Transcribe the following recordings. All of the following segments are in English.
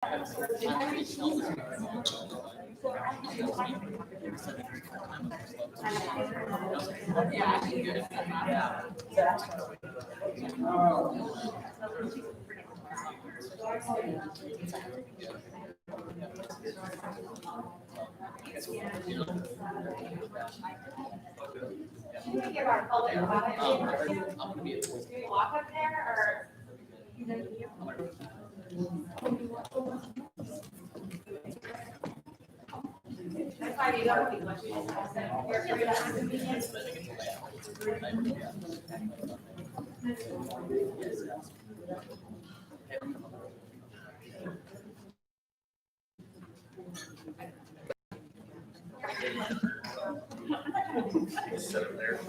Walk up there or? That's why we don't think much. Set it there.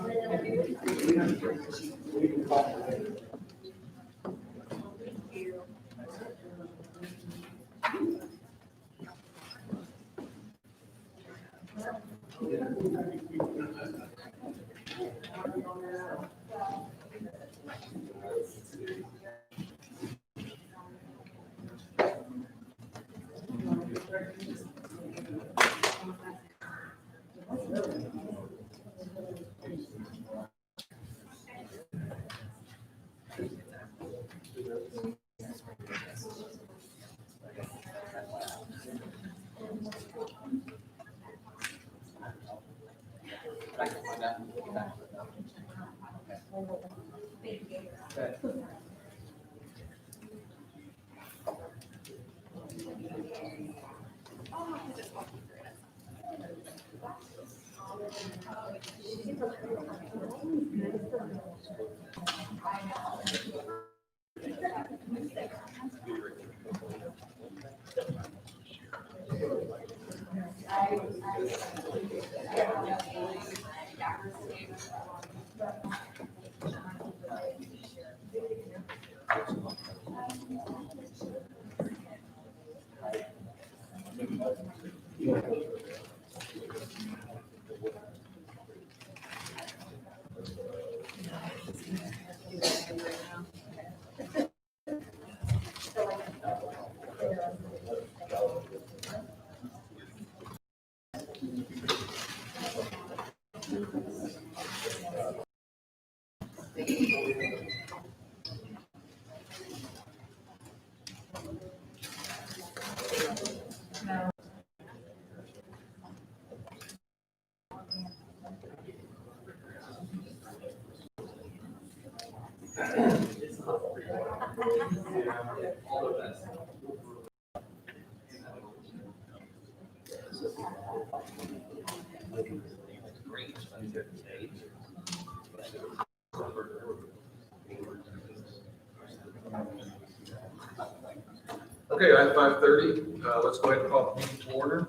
Okay, at 5:30, let's go ahead and call the meeting to order.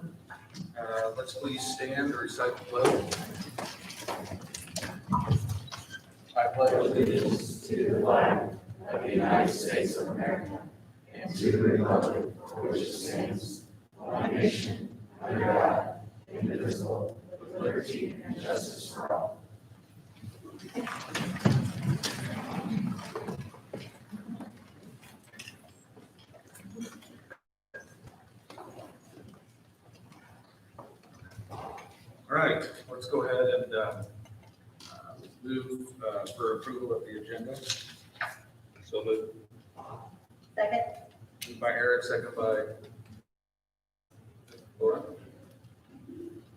Let's please stand or recite the pledge. I pledge allegiance to the flag of the United States of America and to the republic for which it stands, one nation, under God, indivisible, with liberty and justice for all. All right, let's go ahead and move for approval of the agenda. So moved. Second. Moved by Eric, second by Laura.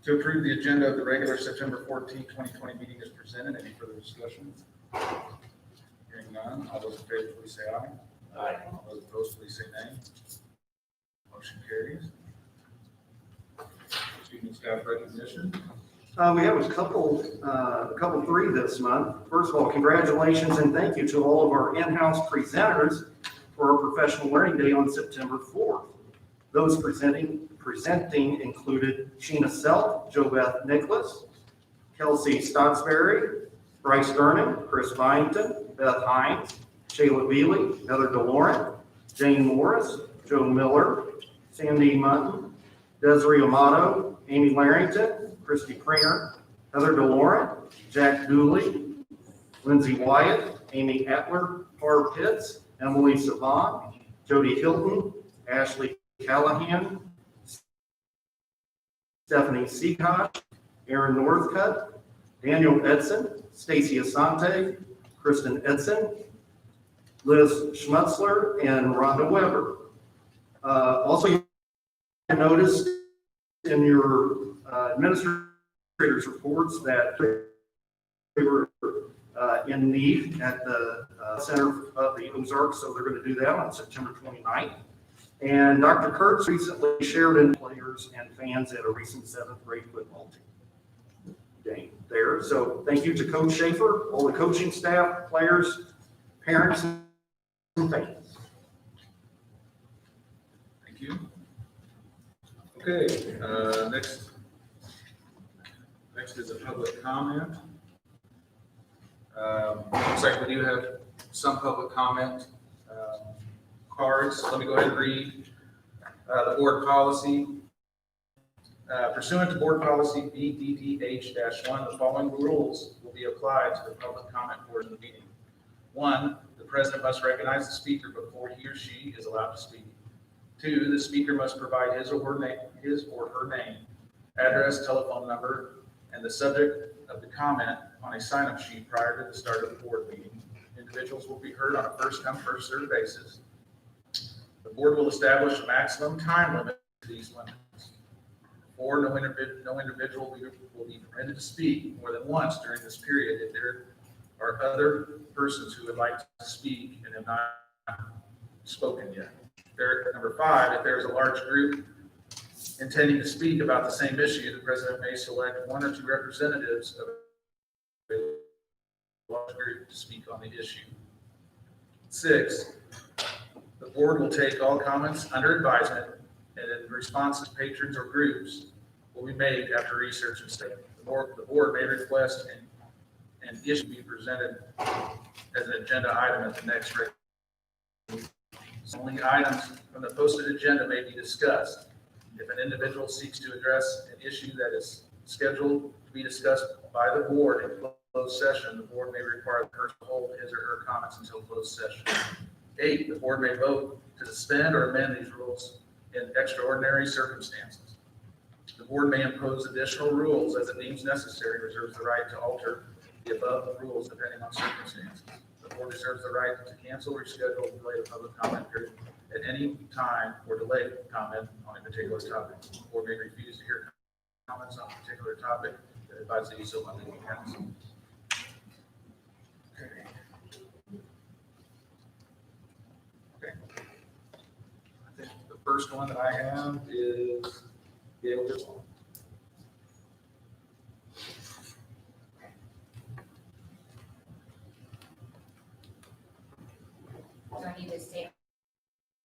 To approve the agenda of the regular September 14, 2020 meeting is presented. Any further discussion? Hearing none, all those in favor, please say aye. Aye. All those opposed, please say nay. Motion carries. Student staff recognition. We have a couple three this month. First of all, congratulations and thank you to all of our in-house presenters for our Professional Learning Day on September 4th. Those presenting included Sheena Self, Jo Beth Nicholas, Kelsey Stottsberry, Bryce Vernon, Chris Byington, Beth Hines, Shayla Beely, Heather DeLauren, Jane Morris, Joe Miller, Sandy Mutton, Desiree Amato, Amy Larrington, Christy Pringer, Heather DeLauren, Jack Dooley, Lindsay Wyatt, Amy Etler, Barb Pitts, Emily Savant, Jody Hilton, Ashley Callahan, Stephanie Seacock, Aaron Northcutt, Daniel Edson, Stacy Asante, Kristen Edson, Liz Schmutzler, and Rhonda Weber. Also, you noticed in your administrator's reports that we were in need at the Center of the Ozarks, so they're going to do that on September 29th. And Dr. Kurtz recently shared in players and fans at a recent 7th grade football game there. So thank you to Coach Schaefer, all the coaching staff, players, parents, and fans. Thank you. Okay, next is a public comment. Looks like we do have some public comment cards. Let me go ahead and read the board policy. Pursuant to board policy BDDH-1, the following rules will be applied to the public comment portion of the meeting. 1, the president must recognize the speaker before he or she is allowed to speak. 2, the speaker must provide his or her name, address, telephone number, and the subject of the comment on a sign-up sheet prior to the start of the board meeting. Individuals will be heard on a first-come, first-served basis. The board will establish a maximum time limit to these limits. 4, no individual will be permitted to speak more than once during this period if there are other persons who would like to speak and have not spoken yet. Number 5, if there is a large group intending to speak about the same issue, the president may select 1 or 2 representatives of a large group to speak on the issue. 6, the board will take all comments under advisement, and in response to patrons or groups will be made after research and study. The board may request an issue be presented as an agenda item at the next regular meeting. Only items from the posted agenda may be discussed. If an individual seeks to address an issue that is scheduled to be discussed by the board in closed session, the board may require the person to hold his or her comments until closed session. 8, the board may vote to suspend or amend these rules in extraordinary circumstances. The board may impose additional rules as it deems necessary and reserves the right to alter the above rules depending on circumstances. The board reserves the right to cancel, reschedule, or delay the public comment period at any time or delay comment on a particular topic. The board may refuse to hear comments on a particular topic that advises the use of legal counsel. Okay. I think the first one that I have is Gail Griswold. Do I need to state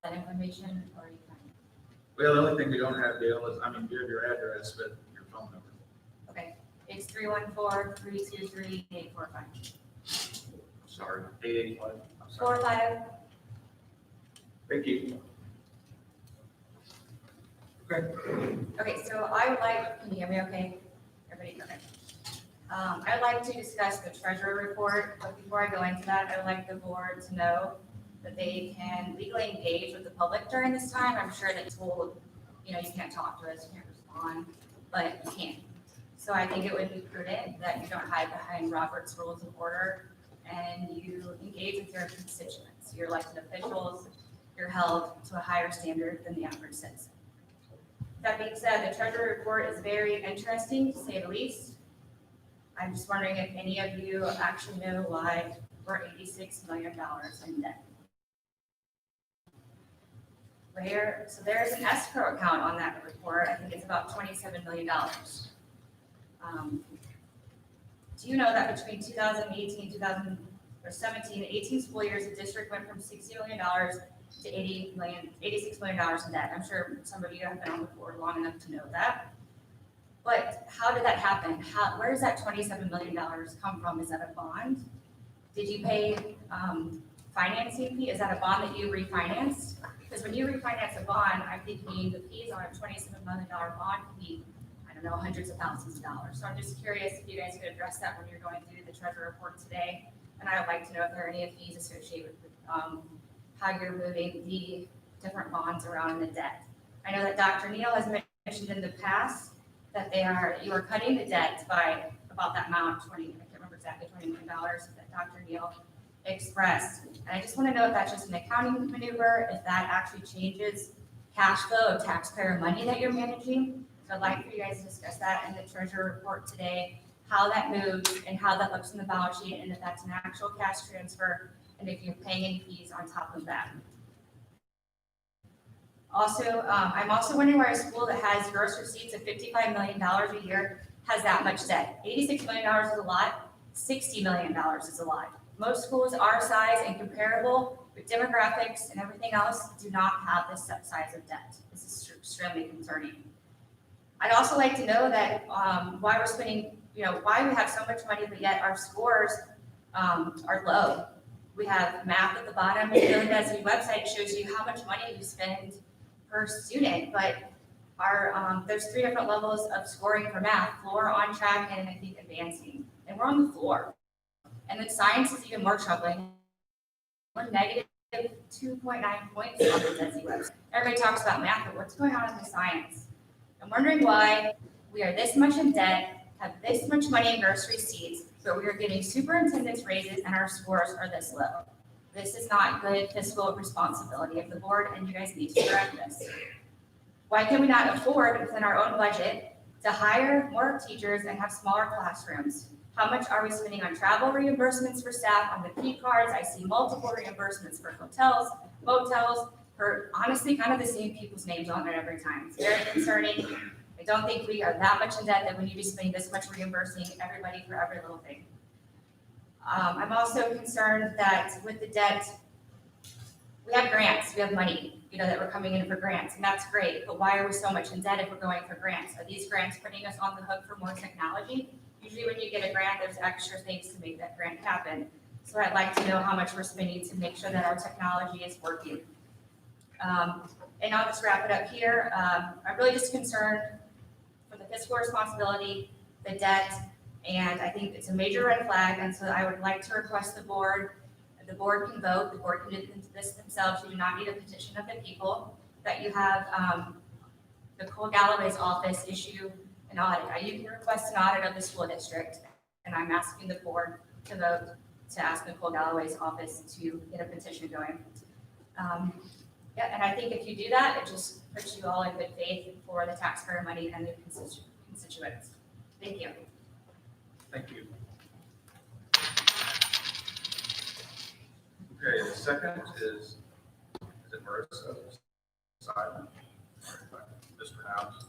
that information or you can? Well, the only thing we don't have, Gail, is, you have your address, but your phone number. Okay, it's 314-323-845. Sorry, 885. I'm sorry. 45. Thank you. Okay. Okay, so I would like, can you hear me okay? Everybody, okay. I'd like to discuss the treasurer report, but before I go into that, I would like the board to know that they can legally engage with the public during this time. I'm sure that it's told, you can't talk to us, you can't respond, but you can. So I think it would be prudent that you don't hide behind Robert's Rules of Order and you engage with your constituents, your elected officials. You're held to a higher standard than the average citizen. That being said, the treasury report is very interesting, to say the least. I'm just wondering if any of you actually know why we're $86 million in debt. So there's an escrow account on that report. I think it's about $27 million. Do you know that between 2018, 2017, 18 school years, the district went from $60 million to $86 million in debt? I'm sure some of you have been on the board long enough to know that. But how did that happen? Where does that $27 million come from? Is that a bond? Did you pay financing fee? Is that a bond that you refinanced? Because when you refinance a bond, I'm thinking the fees on a $27 million bond could be, I don't know, hundreds of thousands of dollars. So I'm just curious if you guys could address that when you're going through the treasury report today. And I would like to know if there are any fees associated with how you're moving the different bonds around in the debt. I know that Dr. Neal has mentioned in the past that you are cutting the debt by about that amount, I can't remember exactly, $20 million that Dr. Neal expressed. And I just want to know if that's just an accounting maneuver, if that actually changes cash flow of taxpayer money that you're managing. So I'd like for you guys to discuss that in the treasurer report today, how that moves and how that looks in the balance sheet, and if that's an actual cash transfer, and if you're paying any fees on top of that. Also, I'm also wondering why a school that has gross receipts of $55 million a year has that much debt. $86 million is a lot, $60 million is a lot. Most schools our size and comparable with demographics and everything else do not have this size of debt. This is extremely concerning. I'd also like to know that why we're spending, why we have so much money, but yet our scores are low. We have math at the bottom, and the DESI website shows you how much money you spend per student, but there's 3 different levels of scoring for math: floor, on track, and I think advancing. And we're on the floor. And then science is even more troubling. We're negative 2.9 points on the DESI website. Everybody talks about math, but what's going on in the science? I'm wondering why we are this much in debt, have this much money in gross receipts, but we are getting superintendent's raises and our scores are this low. This is not good fiscal responsibility of the board, and you guys need to correct this. Why can we not afford within our own budget to hire more teachers and have smaller classrooms? How much are we spending on travel reimbursements for staff, on the P cards? I see multiple reimbursements for hotels, motels, for honestly kind of the same people's names on there every time. It's very concerning. I don't think we are that much in debt that we need to be spending this much reimbursing everybody for every little thing. I'm also concerned that with the debt, we have grants, we have money, that we're coming in for grants, and that's great, but why are we so much in debt if we're going for grants? Are these grants putting us on the hook for more technology? Usually when you get a grant, there's extra things to make that grant happen. So I'd like to know how much we're spending to make sure that our technology is working. And I'll just wrap it up here. I'm really just concerned for the fiscal responsibility, the debt, and I think it's a major red flag. And so I would like to request the board can vote, the board can do this themselves. You do not need a petition of the people, that you have Nicole Galloway's office issue an audit. You can request an audit of the school district, and I'm asking the board to vote to ask Nicole Galloway's office to get a petition going. And I think if you do that, it just puts you all in good faith for the taxpayer money and the constituents. Thank you. Thank you. Okay, the second is it Marissa? Simon? Mispronounced.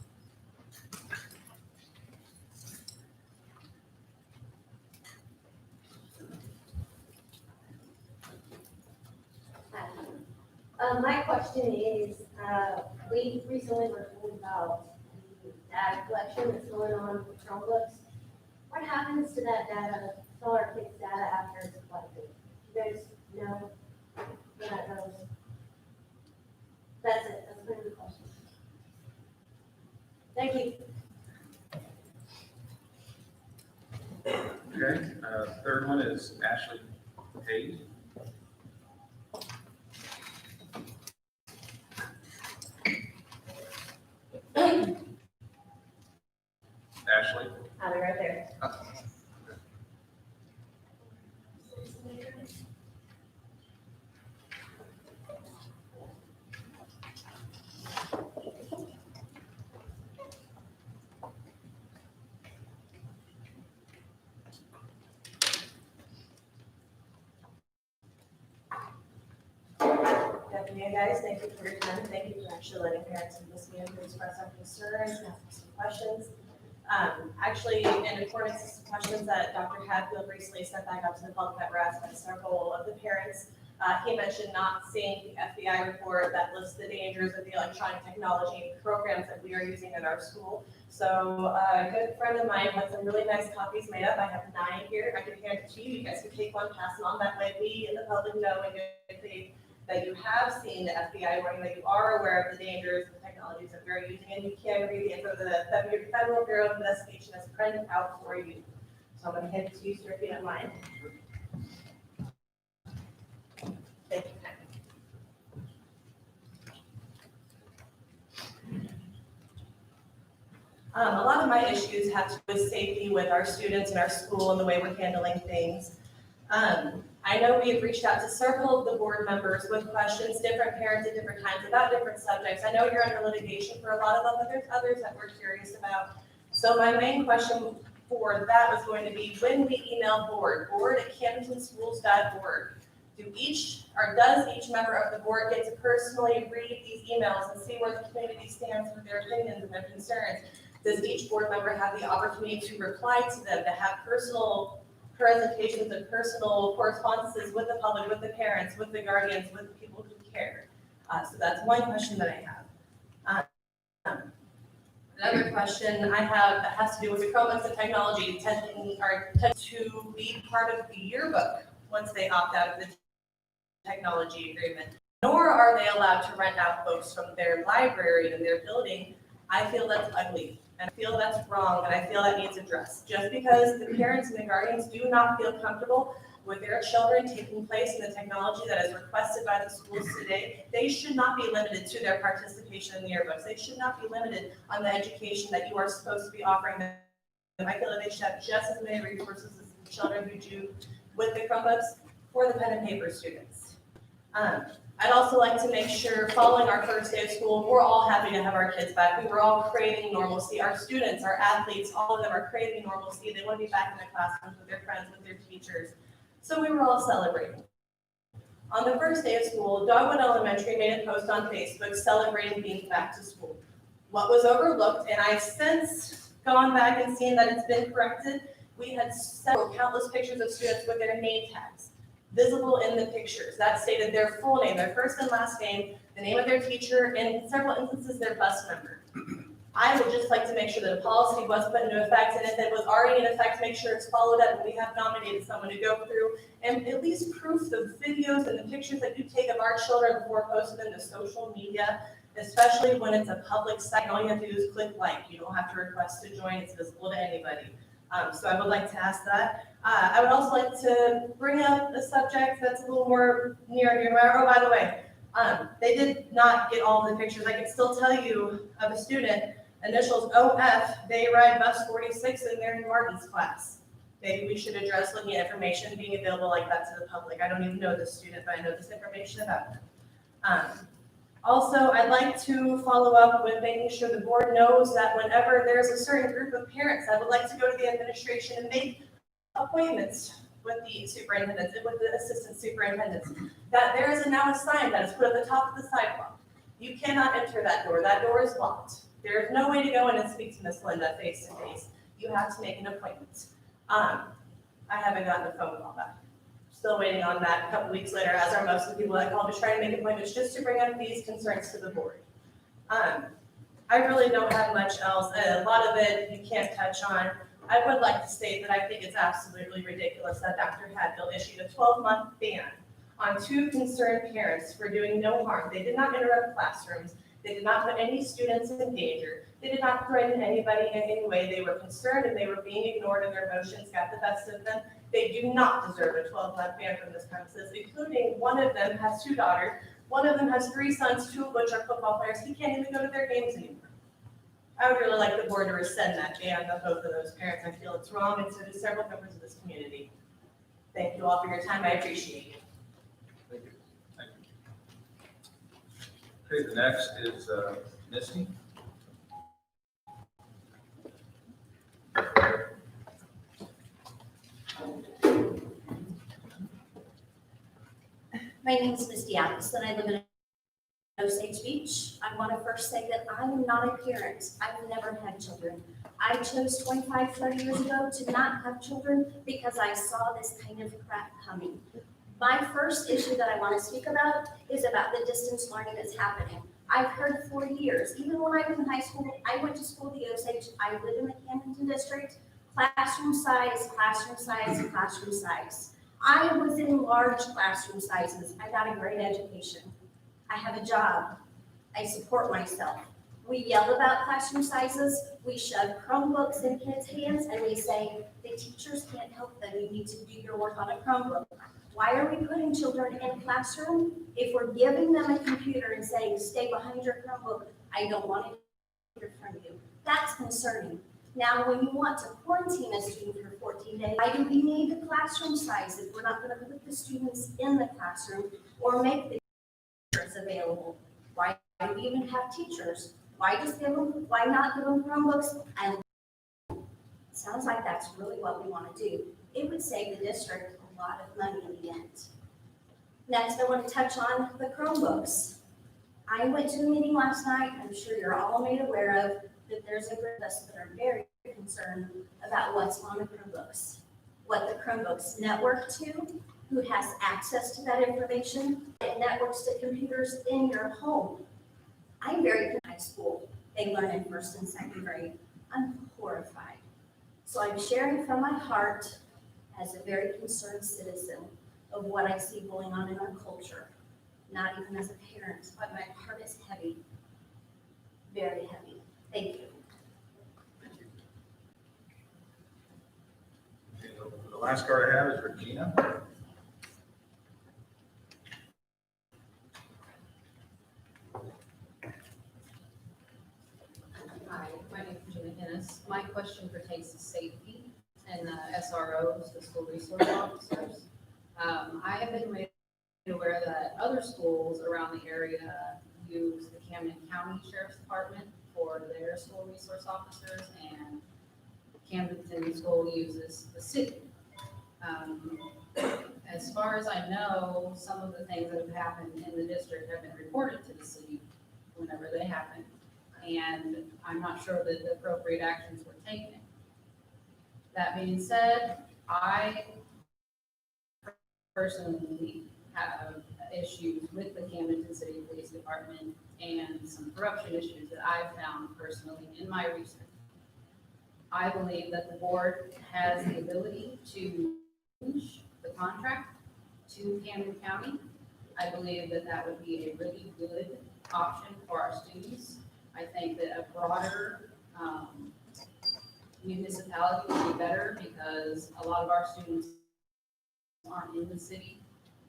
My question is, we recently were told about the data collection that's going on with Chromebooks. What happens to that data, to our kids' data after it's collected? You guys know where that goes? That's it, that's my question. Thank you. Okay, third one is Ashley Hayes. Ashley? I'll be right there. Good afternoon, guys. Thank you for your time. Thank you for actually letting parents and listening to express our concerns and ask some questions. Actually, in accordance with some questions that Dr. Hadfield recently sent back up to the public that were asked by several of the parents, he mentioned not seeing the FBI report that lists the dangers of the electronic technology programs that we are using at our school. So a good friend of mine had some really nice copies made up. I have 9 here. I can hand it to you. You guys can take one, pass it on. That way we and the public know in good faith that you have seen the FBI warning, that you are aware of the dangers of the technologies that we're using, and you can read the info the Federal Bureau of Investigation has printed out for you. So I'm going to hand it to you, sir, if you don't mind. Thank you. A lot of my issues have to do with safety with our students and our school and the way we're handling things. I know we have reached out to several of the board members with questions, different parents at different times about different subjects. I know you're under litigation for a lot of them, but there's others that we're curious about. So my main question for that was going to be, when we email board@camdentonschools.org, does each member of the board get to personally read these emails and see where the community stands with their opinions and their concerns? Does each board member have the opportunity to reply to them, to have personal presentations and personal correspondences with the public, with the parents, with the guardians, with the people who care? So that's one question that I have. Another question I have that has to do with the Chromebooks and technology tend to be part of the yearbook once they opt out of the technology agreement. Nor are they allowed to rent out books from their library and their building. I feel that's ugly, and I feel that's wrong, and I feel that needs addressed. Just because the parents and the guardians do not feel comfortable with their children taking place in the technology that is requested by the schools today, they should not be limited to their participation in the yearbooks. They should not be limited on the education that you are supposed to be offering them. I feel that they should have just as many resources as the children who do with the Chromebooks for the pen and paper students. I'd also like to make sure, following our first day of school, we're all happy to have our kids back. We were all craving normalcy. Our students, our athletes, all of them are craving normalcy. They want to be back in the classrooms with their friends, with their teachers. So we were all celebrating. On the first day of school, Dogwood Elementary made a post on Facebook celebrating being back to school. What was overlooked, and I've since gone back and seen that it's been corrected, we had countless pictures of students with their name tags visible in the pictures. That stated their full name, their first and last name, the name of their teacher, and in several instances, their bus number. I would just like to make sure that a policy was put into effect, and if it was already in effect, make sure it's followed up, and we have nominated someone to go through and at least proof the videos and the pictures that you take of our children before posting them to social media, especially when it's a public site. All you have to do is click like. You don't have to request to join. It's visible to anybody. So I would like to ask that. I would also like to bring up a subject that's a little more near and dear to my heart. Oh, by the way, they did not get all the pictures. I can still tell you of a student, initials OF, they ride bus 46 in their Martin's class. Maybe we should address looking at information being available like that to the public. I don't even know this student, but I know this information about them. Also, I'd like to follow up with making sure the board knows that whenever there's a certain group of parents that would like to go to the administration and make appointments with the superintendents and with the assistant superintendents, that there is now a sign that is put at the top of the sidewalk. You cannot enter that door. That door is locked. There is no way to go in and speak to Miss Linda face to face. You have to make an appointment. I haven't gotten a phone call back. Still waiting on that a couple weeks later, as are most of the people that call to try to make appointments just to bring up these concerns to the board. I really don't have much else. A lot of it you can't touch on. I would like to state that I think it's absolutely ridiculous that Dr. Hadfield issued a 12-month ban on 2 concerned parents for doing no harm. They did not interrupt classrooms. They did not put any students in danger. They did not threaten anybody in any way. They were concerned and they were being ignored, and their emotions got the best of them. They do not deserve a 12-month ban from this premises, including one of them has 2 daughters. One of them has 3 sons, 2 of which are football players. He can't even go to their games anymore. I would really like the board to rescind that ban of both of those parents. I feel it's wrong, and so do several members of this community. Thank you all for your time. I appreciate it. Thank you. Thank you. Okay, the next is Misty. My name is Misty Adams, and I live in Osage Beach. I want to first say that I am not a parent. I've never had children. I chose 25, 30 years ago to not have children because I saw this kind of crap coming. My first issue that I want to speak about is about the distance learning that's happening. I've heard for years, even when I was in high school, I went to school at the Osage. I live in the Camdenton district. Classroom size, classroom size, classroom size. I was in large classroom sizes. I got a great education. I have a job. I support myself. We yell about classroom sizes. We shove Chromebooks in kids' hands and we say, the teachers can't help them. You need to do your work on a Chromebook. Why are we putting children in a classroom if we're giving them a computer and saying, stay behind your Chromebook? I don't want to hear from you. That's concerning. Now, when you want to quarantine a student for 14 days, why do we need the classroom size if we're not going to put the students in the classroom or make the teachers available? Why do we even have teachers? Why not give them Chromebooks? And it sounds like that's really what we want to do. It would save the district a lot of money in the end. Next, I want to touch on the Chromebooks. I went to a meeting last night. I'm sure you're all made aware of that there's a group of us that are very concerned about what's on the Chromebooks, what the Chromebooks network to, who has access to that information. It networks to computers in your home. I'm very in high school. They learn in first and second grade. I'm horrified. So I'm sharing from my heart as a very concerned citizen of what I see going on in our culture, not even as a parent, but my heart is heavy, very heavy. Thank you. Okay, the last card I have is Regina. Hi, my name is Regina Ennis. My question pertains to safety and SROs, the school resource officers. I have been made aware that other schools around the area use the Camden County Sheriff's Department for their school resource officers, and Camdenton School uses the city. As far as I know, some of the things that have happened in the district have been reported to the city whenever they happen, and I'm not sure that the appropriate actions were taken. That being said, I personally have issues with the Camdenton City Police Department and some corruption issues that I've found personally in my research. I believe that the board has the ability to change the contract to Camden County. I believe that that would be a really good option for our students. I think that a broader municipality would be better because a lot of our students aren't in the city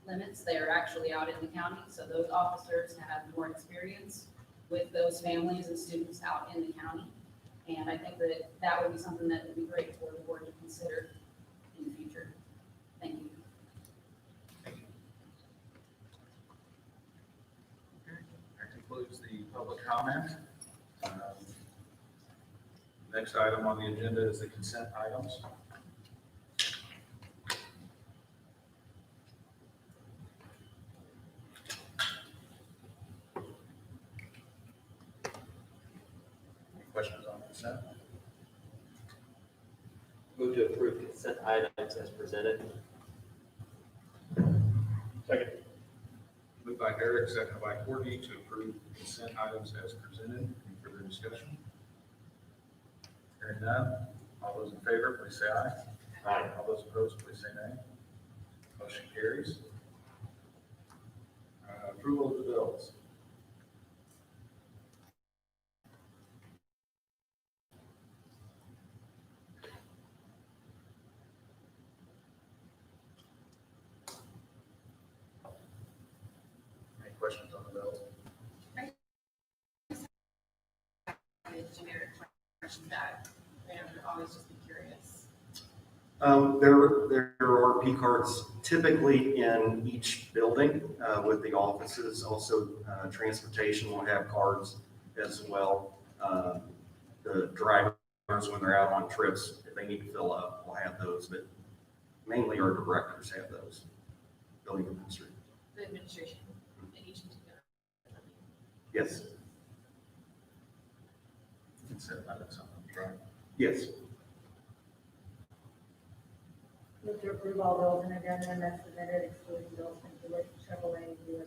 limits. They are actually out in the county. So those officers have more experience with those families and students out in the county. And I think that that would be something that would be great for the board to consider in the future. Thank you. That concludes the public comment. Next item on the agenda is the consent items. Any questions on consent? Move to approve consent items as presented. Second. Moved by Eric, seconded by Courtney to approve consent items as presented. Any further discussion? Hearing none, all those in favor, please say aye. Aye. All those opposed, please say nay. Motion carries. Approval of the bills. Any questions on the bills? A generic question that I would always just be curious. There are P cards typically in each building with the offices. Also, transportation will have cards as well. The drivers, when they're out on trips, if they need to fill up, will have those, but mainly our directors have those, building administrators. The administration in each particular. Yes, Consent items, right? yes. Move to approve all bills and addendum as submitted, excluding bills from Deloitte, Chevrolet, USG.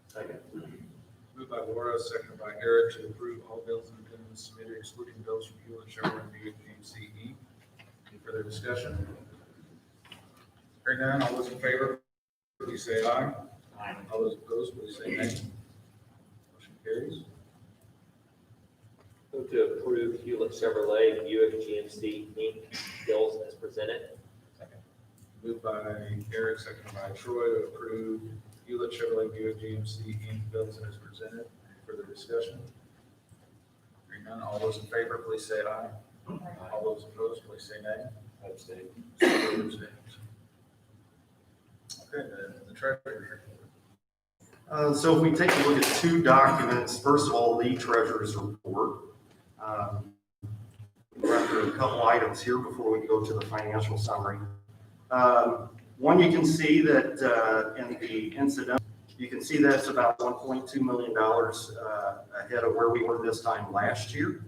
Second. Moved by Laura, seconded by Eric to approve all bills and addendums submitted excluding bills from Hewlett, Chevrolet, and Buick GMC Inc. Any further discussion? Hearing none, all those in favor, please say aye. Aye. All those opposed, please say nay. Motion carries. Move to approve Hewlett Chevrolet Buick GMC Inc. bills as presented. Second. Moved by Eric, seconded by Troy to approve Hewlett Chevrolet Buick GMC Inc. bills as presented. Any further discussion? none, all those in favor, please say aye. All those opposed, please say nay. Abstain. Okay, the treasurer. So if we take a look at two documents, first of all, the treasurer's report. We'll run through a couple items here before we go to the financial summary. One, you can see that in the incident, you can see that's about $1.2 million ahead of where we were this time last year.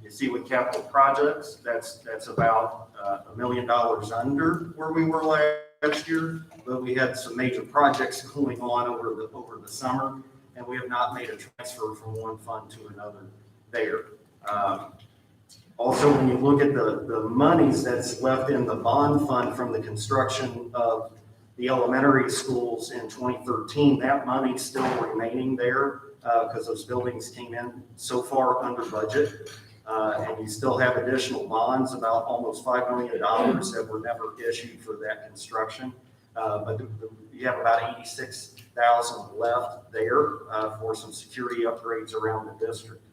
You see with capital projects, that's about $1 million under where we were last year, but we had some major projects going on over the summer, and we have not made a transfer from one fund to another there. Also, when you look at the monies that's left in the bond fund from the construction of the elementary schools in 2013, that money's still remaining there because those buildings came in so far under budget. And you still have additional bonds, about almost $5 million that were never issued for that construction. But you have about 86,000 left there for some security upgrades around the district.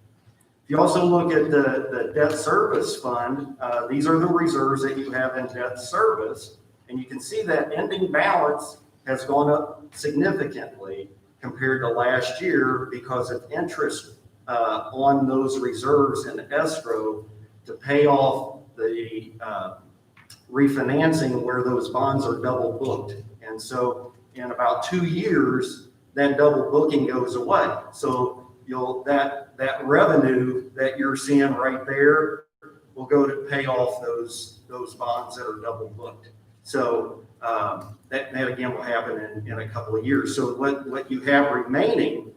If you also look at the debt service fund, these are the reserves that you have in debt service. And you can see that ending balance has gone up significantly compared to last year because of interest on those reserves in escrow to pay off the refinancing where those bonds are double booked. And so in about 2 years, that double booking goes away. So that revenue that you're seeing right there will go to pay off those bonds that are double booked. So that again will happen in a couple of years. So what you have remaining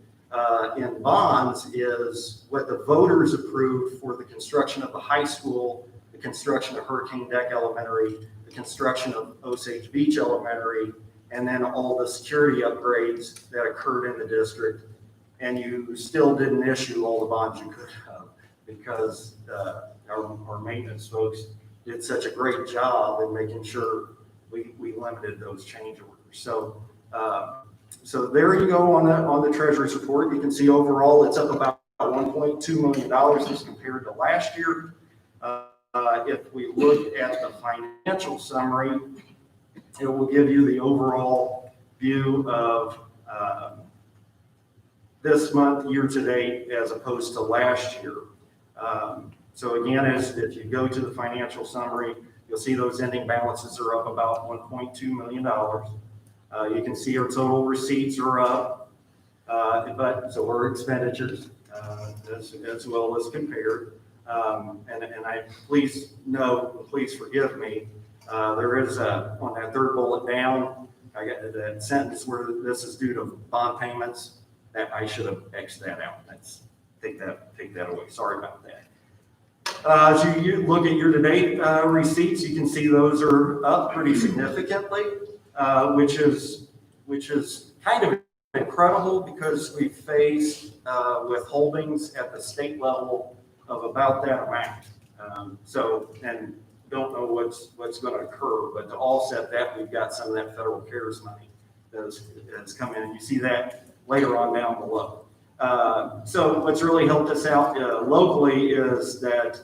in bonds is what the voters approved for the construction of the high school, the construction of Hurricane Deck Elementary, the construction of Osage Beach Elementary, and then all the security upgrades that occurred in the district. And you still didn't issue all the bonds you could have because our maintenance folks did such a great job in making sure we limited those change orders. So there you go on the treasurer's report. You can see overall it's up about $1.2 million as compared to last year. If we look at the financial summary, it will give you the overall view of this month, year to date, as opposed to last year. So again, if you go to the financial summary, you'll see those ending balances are up about $1.2 million. You can see our total receipts are up, but so are expenditures as well as compared. And I please note, please forgive me, there is on that third bullet down, I got that sentence where this is due to bond payments. That I should have X'd that out. Take that away. Sorry about that. As you look at year-to-date receipts, you can see those are up pretty significantly, which is kind of incredible because we face withholdings at the state level of about that amount. And don't know what's going to occur, but to offset that, we've got some of that federal CARES money that's come in, and you see that later on down below. So what's really helped us out locally is that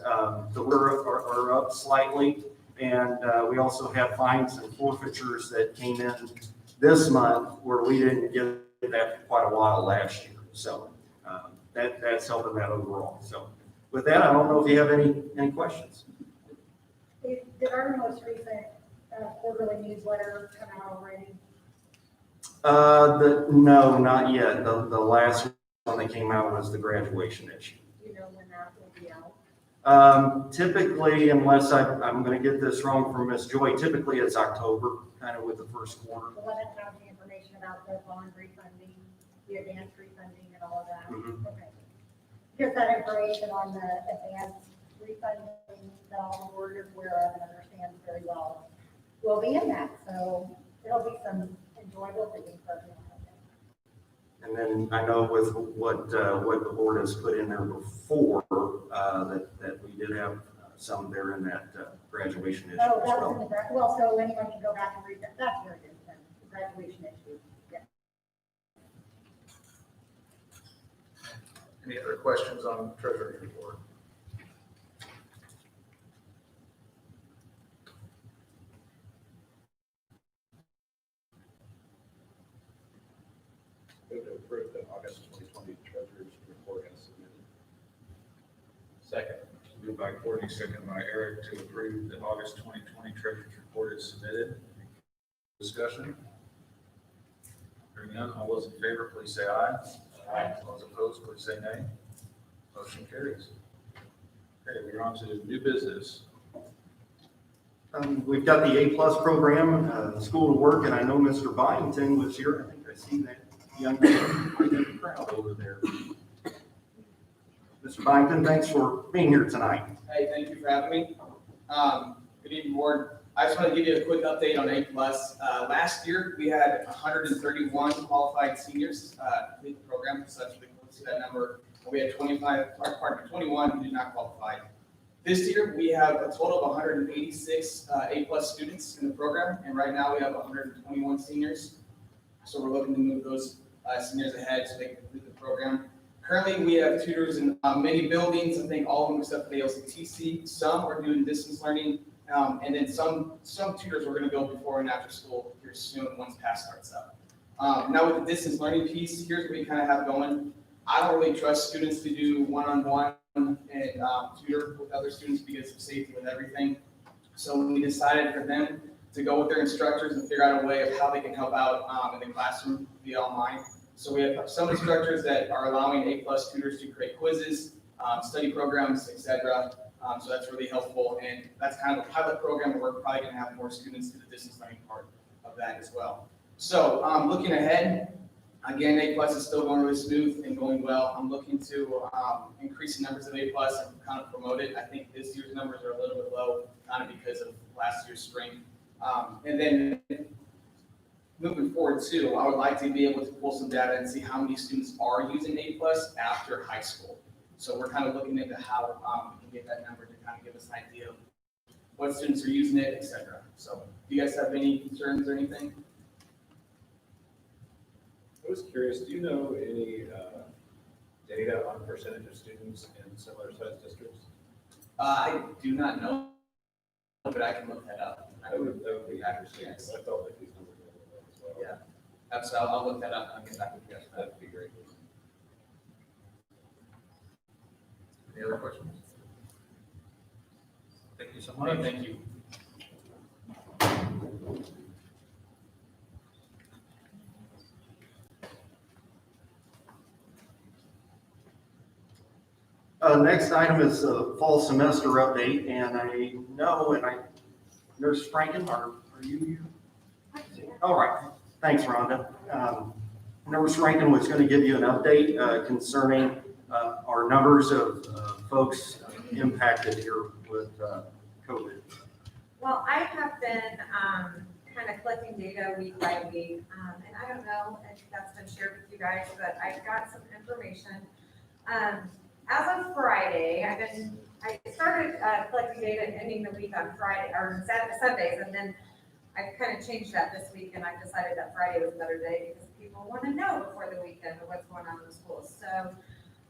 the are up slightly, and we also have fines and forfeitures that came in this month where we didn't get that for quite a while last year. So that's helping that overall. So with that, I don't know if you have any questions. Did our most recent quarterly newsletter come out already? No, not yet. The last one that came out was the graduation issue. Do you know when that will be out? Typically, unless I'm going to get this wrong from Miss Joy, typically it's October, kind of with the first quarter. Will that have the information about the bond refunding, the advance refunding and all of that? Mhm. Okay. Because that information on the advance refunding that all the board is aware of and understands very well will be in that. So it'll be some enjoyable reading for everyone. And then I know with what the board has put in there before, that we did have some there in that graduation issue Oh, as that was in well. the, well, so anyone can go back and read that. That's very good then, the graduation issue. Yeah. Any other questions on treasurer's report? Move to approve the August 2020 treasurer's report as submitted. Second. Moved by Courtney, second by Eric, to approve the August 2020 treasurer's report as submitted. Discussion? Hearing none, all those in favor, please say aye. Aye. All those opposed, please say nay. Motion carries. Okay, we're on to new business. We've got the A-plus program, School to Work, and I know Mr. Byington was here. I think I see that young man right in the crowd over there. Mr. Byington, thanks for being here tonight. Hey, thank you for having me. Good evening, board. I just want to give you a quick update on A+. Last year, we had 131 qualified seniors complete the program, such we can see that number. We had 21 who did not qualify. This year, we have a total of 186 A+ students in the program, and right now we have 121 seniors. So we're looking to move those seniors ahead so they can complete the program. Currently, we have tutors in many buildings. I think all of them except for the LCTC. Some are doing distance learning, and then some tutors we're going to go before and after school here soon once PASS starts up. Now with the distance learning piece, here's what we kind of have going. I don't really trust students to do one-on-one and tutor with other students because of safety with everything. So we decided for them to go with their instructors and figure out a way of how they can help out in the classroom via online. So we have some instructors that are allowing A+ tutors to create quizzes, study programs, etc. So that's really helpful, and that's kind of a pilot program, and we're probably going to have more students do the distance learning part of that as well. So looking ahead, again, A+ is still going really smooth and going well. I'm looking to increase the numbers of A+ and kind of promote it. I think this year's numbers are a little bit low, kind of because of last year's spring. And then moving forward too, I would like to be able to pull some data and see how many students are using A+ after high school. So we're kind of looking into how we can get that number to kind of give us an idea of what students are using it, etc. So do you guys have any concerns or anything? I was curious, do you know any data on percentage of students in similar sized districts? I do not know, but I can look that up. That would be interesting, because I felt like these numbers were a little low as well. Yeah, absolutely. I'll look that up and I'll get back with you guys. That'd be great. Any other questions? Thank you so much. Thank you. Next item is fall semester update, and I know, Nurse Franken, are you here? All right, thanks, Rhonda. Nurse Franken was going to give you an update concerning our numbers of folks impacted here with COVID. Well, I have been kind of collecting data week by week, and I don't know if that's been shared with you guys, but I've got some information. As of Friday, I started collecting data and ending the week on Friday or Sundays, and then I've kind of changed that this week, and I've decided that Friday was a better day because people want to know before the weekend what's going on in the schools. So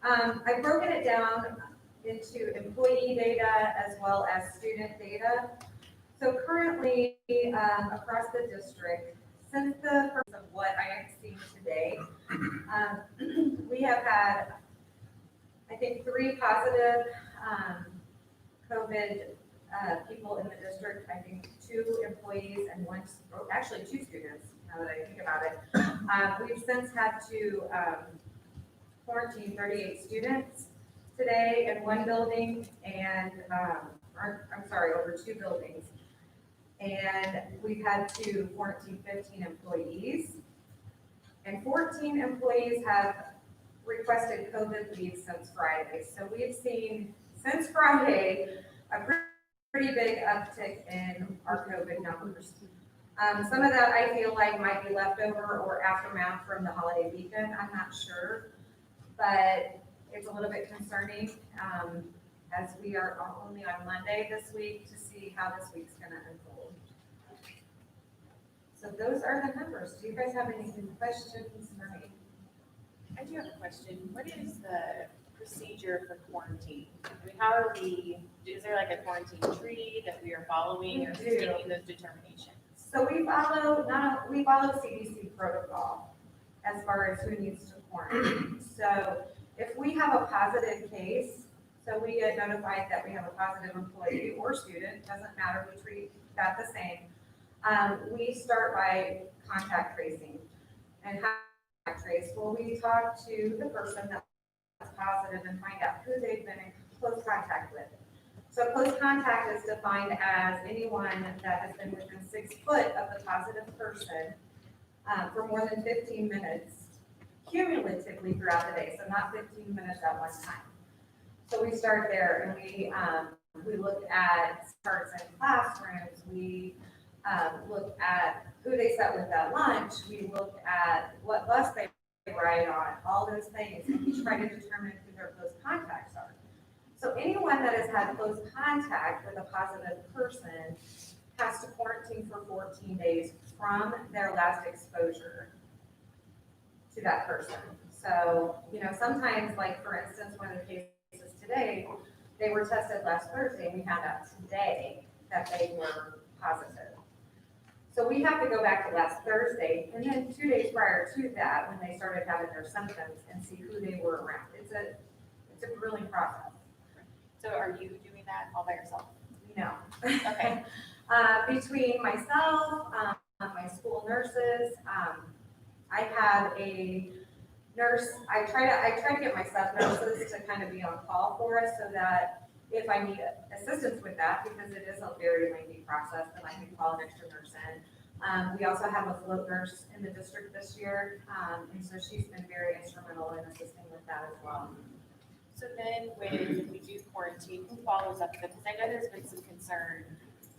I've broken it down into employee data as well as student data. So currently, across the district, since the first of what I am seeing today, we have had, I think, 3 positive COVID people in the district. I think 2 employees and 2 students, now that I think about it. We've since had to quarantine 38 students today in 1 building and, over 2 buildings. And we've had to quarantine 15 employees. And 14 employees have requested COVID leave since Friday. So we've seen, since Friday, a pretty big uptick in our COVID numbers. Some of that I feel like might be leftover or aftermath from the holiday weekend. I'm not sure, but it's a little bit concerning as we are only on Monday this week to see how this week's going to unfold. So those are the numbers. Do you guys have any questions for me? I do have a question. What is the procedure for quarantine? I mean, how are we, is there like a quarantine treaty that we are following or We do. making those determinations? So we follow CDC protocol as far as who needs to quarantine. So if we have a positive case, so we get notified that we have a positive employee or student, doesn't matter, we treat that the same. We start by contact tracing. And how to contact trace? Well, we talk to the person that's positive and find out who they've been in close contact with. So close contact is defined as anyone that has been within 6 foot of the positive person for more than 15 minutes cumulatively throughout the day, so not 15 minutes at one time. So we start there and we look at charts in classrooms, we look at who they sat with at lunch, we look at what bus they ride on, all those things, and we try to determine who their close contacts are. So anyone that has had close contact with a positive person has to quarantine for 14 days from their last exposure to that person. So, sometimes, like for instance, one of the cases today, they were tested last Thursday and we found out today that they were positive. So we have to go back to last Thursday and then 2 days prior to that, when they started having their symptoms, and see who they were around. It's a grueling process. So are you doing that all by yourself? No. Okay. Between myself, my school nurses, I have a nurse, I try to get my staff nurses to kind of be on call for us so that if I need assistance with that, because it is a very lengthy process, then I can call an extra nurse in. We also have a float nurse in the district this year, and so she's been very instrumental in assisting with that as well. So then when we do quarantine, who follows up with it? Because I know there's been some concern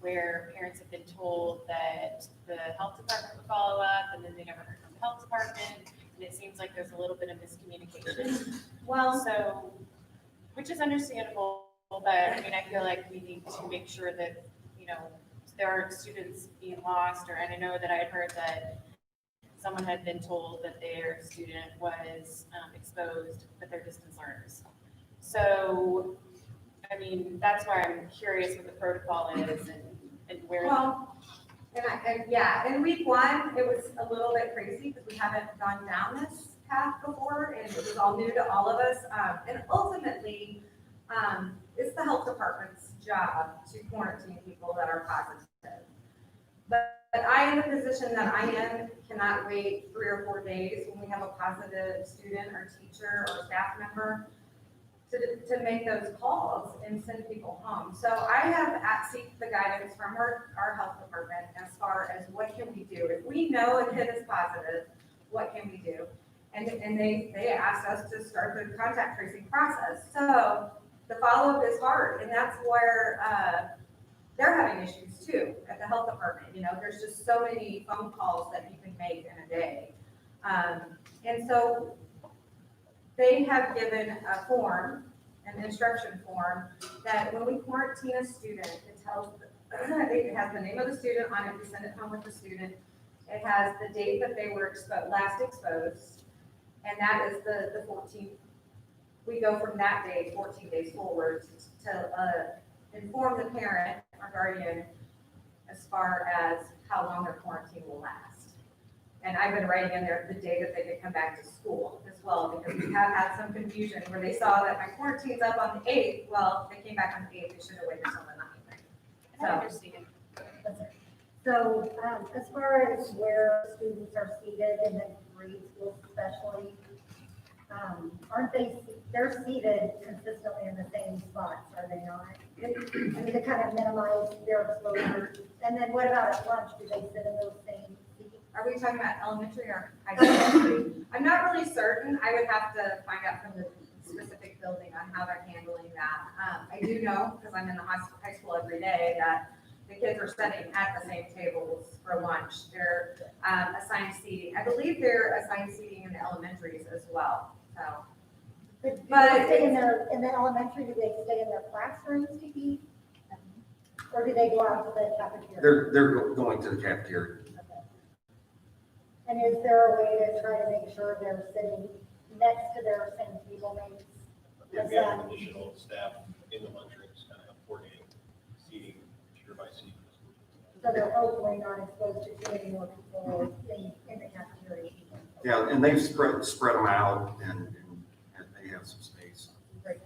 where parents have been told that the health department would follow up and then they never heard from the health department. And it seems like there's a little bit of miscommunication. Well, So, which is understandable, but I mean, I feel like we need to make sure that, there aren't students being lost, and I know that I had heard that someone had been told that their student was exposed, but they're distance learners. So, I mean, that's why I'm curious what the protocol is and where. well, in week one, it was a little bit crazy because we haven't gone down this path before and it was all new to all of us. And ultimately, it's the health department's job to quarantine people that are positive. But I, in the position that I am, cannot wait 3 or 4 days when we have a positive student or teacher or staff member to make those calls and send people home. So I have seek the guidance from our health department as far as what can we do. If we know a kid is positive, what can we do? And they asked us to start the contact tracing process. So the follow-up is hard, and that's where they're having issues too at the health department. There's just so many phone calls that you can make in a day. And so they have given a form, an instruction form, that when we quarantine a student, it has the name of the student on it, we send it home with the student. It has the date that they were last exposed, and that is the 14th. We go from that day, 14 days forward, to inform the parent or guardian as far as how long their quarantine will last. And I've been writing in there the day that they could come back to school as well, because we have had some confusion where they saw that my quarantine's up on the 8th. Well, they came back on the 8th, they should have waited until the 9th. I understand. So, as far as where students are seated in the grade schools especially, aren't they're seated consistently in the same spots, are they not? I mean, to kind of minimize their exposure. And then what about at lunch? Do they sit in those same seats? Are we talking about elementary or high school? I'm not really certain. I would have to find out from the specific building on how they're handling that. I do know, because I'm in the high school every day, that the kids are sitting at the same tables for lunch. They're assigned seating. I believe they're assigned seating in the elementaries as well, so. Do they stay in the elementary, do they stay in their classrooms to eat? Or do they go out to the cafeteria? They're going to the cafeteria. Okay. And is there a way to try to make sure they're sitting next to their same table mates? Yeah, we have additional staff in the lunchrooms, kind of help coordinate seating, computer by seat. So they're hopefully not exposed to too many more people in the cafeteria. Yeah, and they've spread them out and they have some space. Great.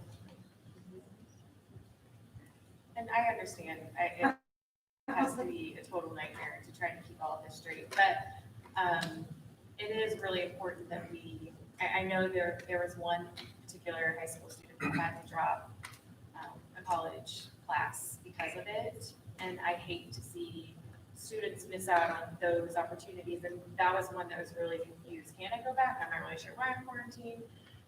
And I understand, it has to be a total nightmare to try to keep all of this straight, but it is really important that I know there was one particular high school student who had to drop a college class because of it, and I hate to see students miss out on those opportunities, and that was one that was really confused. Can I go back? I'm not really sure why I'm quarantined.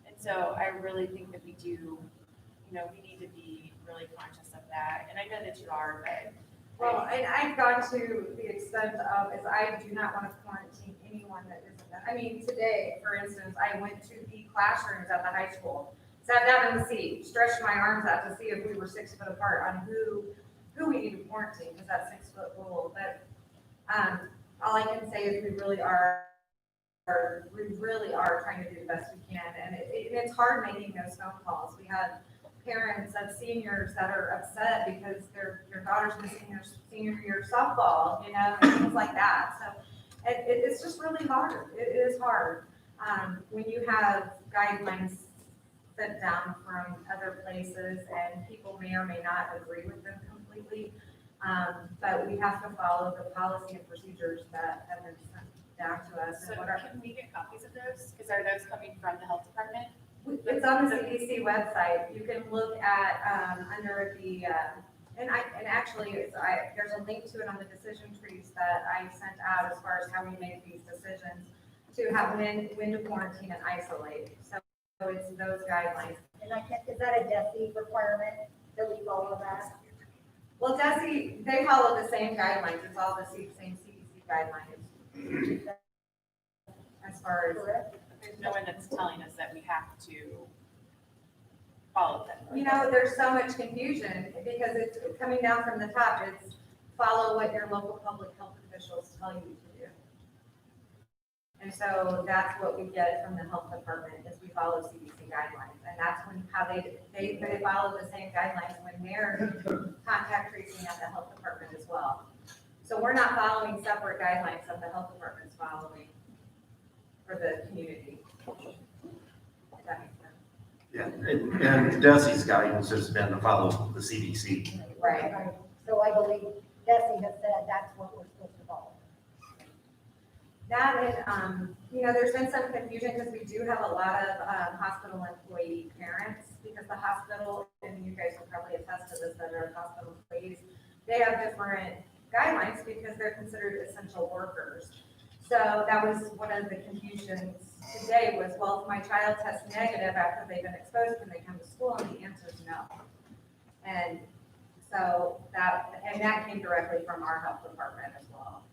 And so I really think that we need to be really conscious of that, and I know that you are, but. Well, and I've gone to the extent of, is I do not want to quarantine anyone that isn't that. I mean, today, for instance, I went to the classrooms at the high school, sat down in the seat, stretched my arms out to see if we were 6 foot apart on who we need to quarantine, because that 6 foot rule. But all I can say is we really are trying to do the best we can, and it's hard making those phone calls. We have parents of seniors that are upset because their daughter's missing their senior year softball, and things like that. So it's just really hard. It is hard when you have guidelines sent down from other places and people may or may not agree with them completely. But we have to follow the policy and procedures that have been sent down to us. So And what are, can we get copies of those? Because are those coming from the health department? it's on the CDC website. You can look at under the and actually there's a link to it on the decision trees that I sent out as far as how we make these decisions to have when to quarantine and isolate. So it's those guidelines. And is that a DESI requirement that we follow that? Well, DESI, they follow the same guidelines. It's all the same CDC guidelines. As far as, There's no one that's telling us that we have to follow them. there's so much confusion because it's coming down from the top. It's follow what your local public health officials tell you to do. And so that's what we get from the health department is we follow CDC guidelines. And that's how they follow the same guidelines when they're contact tracing at the health department as well. So we're not following separate guidelines that the health department's following for the community. If that makes sense. Yeah, and DESI's guidance has been to follow the CDC. Right. So I believe DESI has said that's what we're supposed to follow. That and, there's been some confusion because we do have a lot of hospital employee parents because the hospital, and you guys will probably attest to this, that are hospital employees, they have different guidelines because they're considered essential workers. So that was one of the confusions today was, well, if my child tests negative after they've been exposed, can they come to school? And the answer is no. And so that came directly from our health department as well.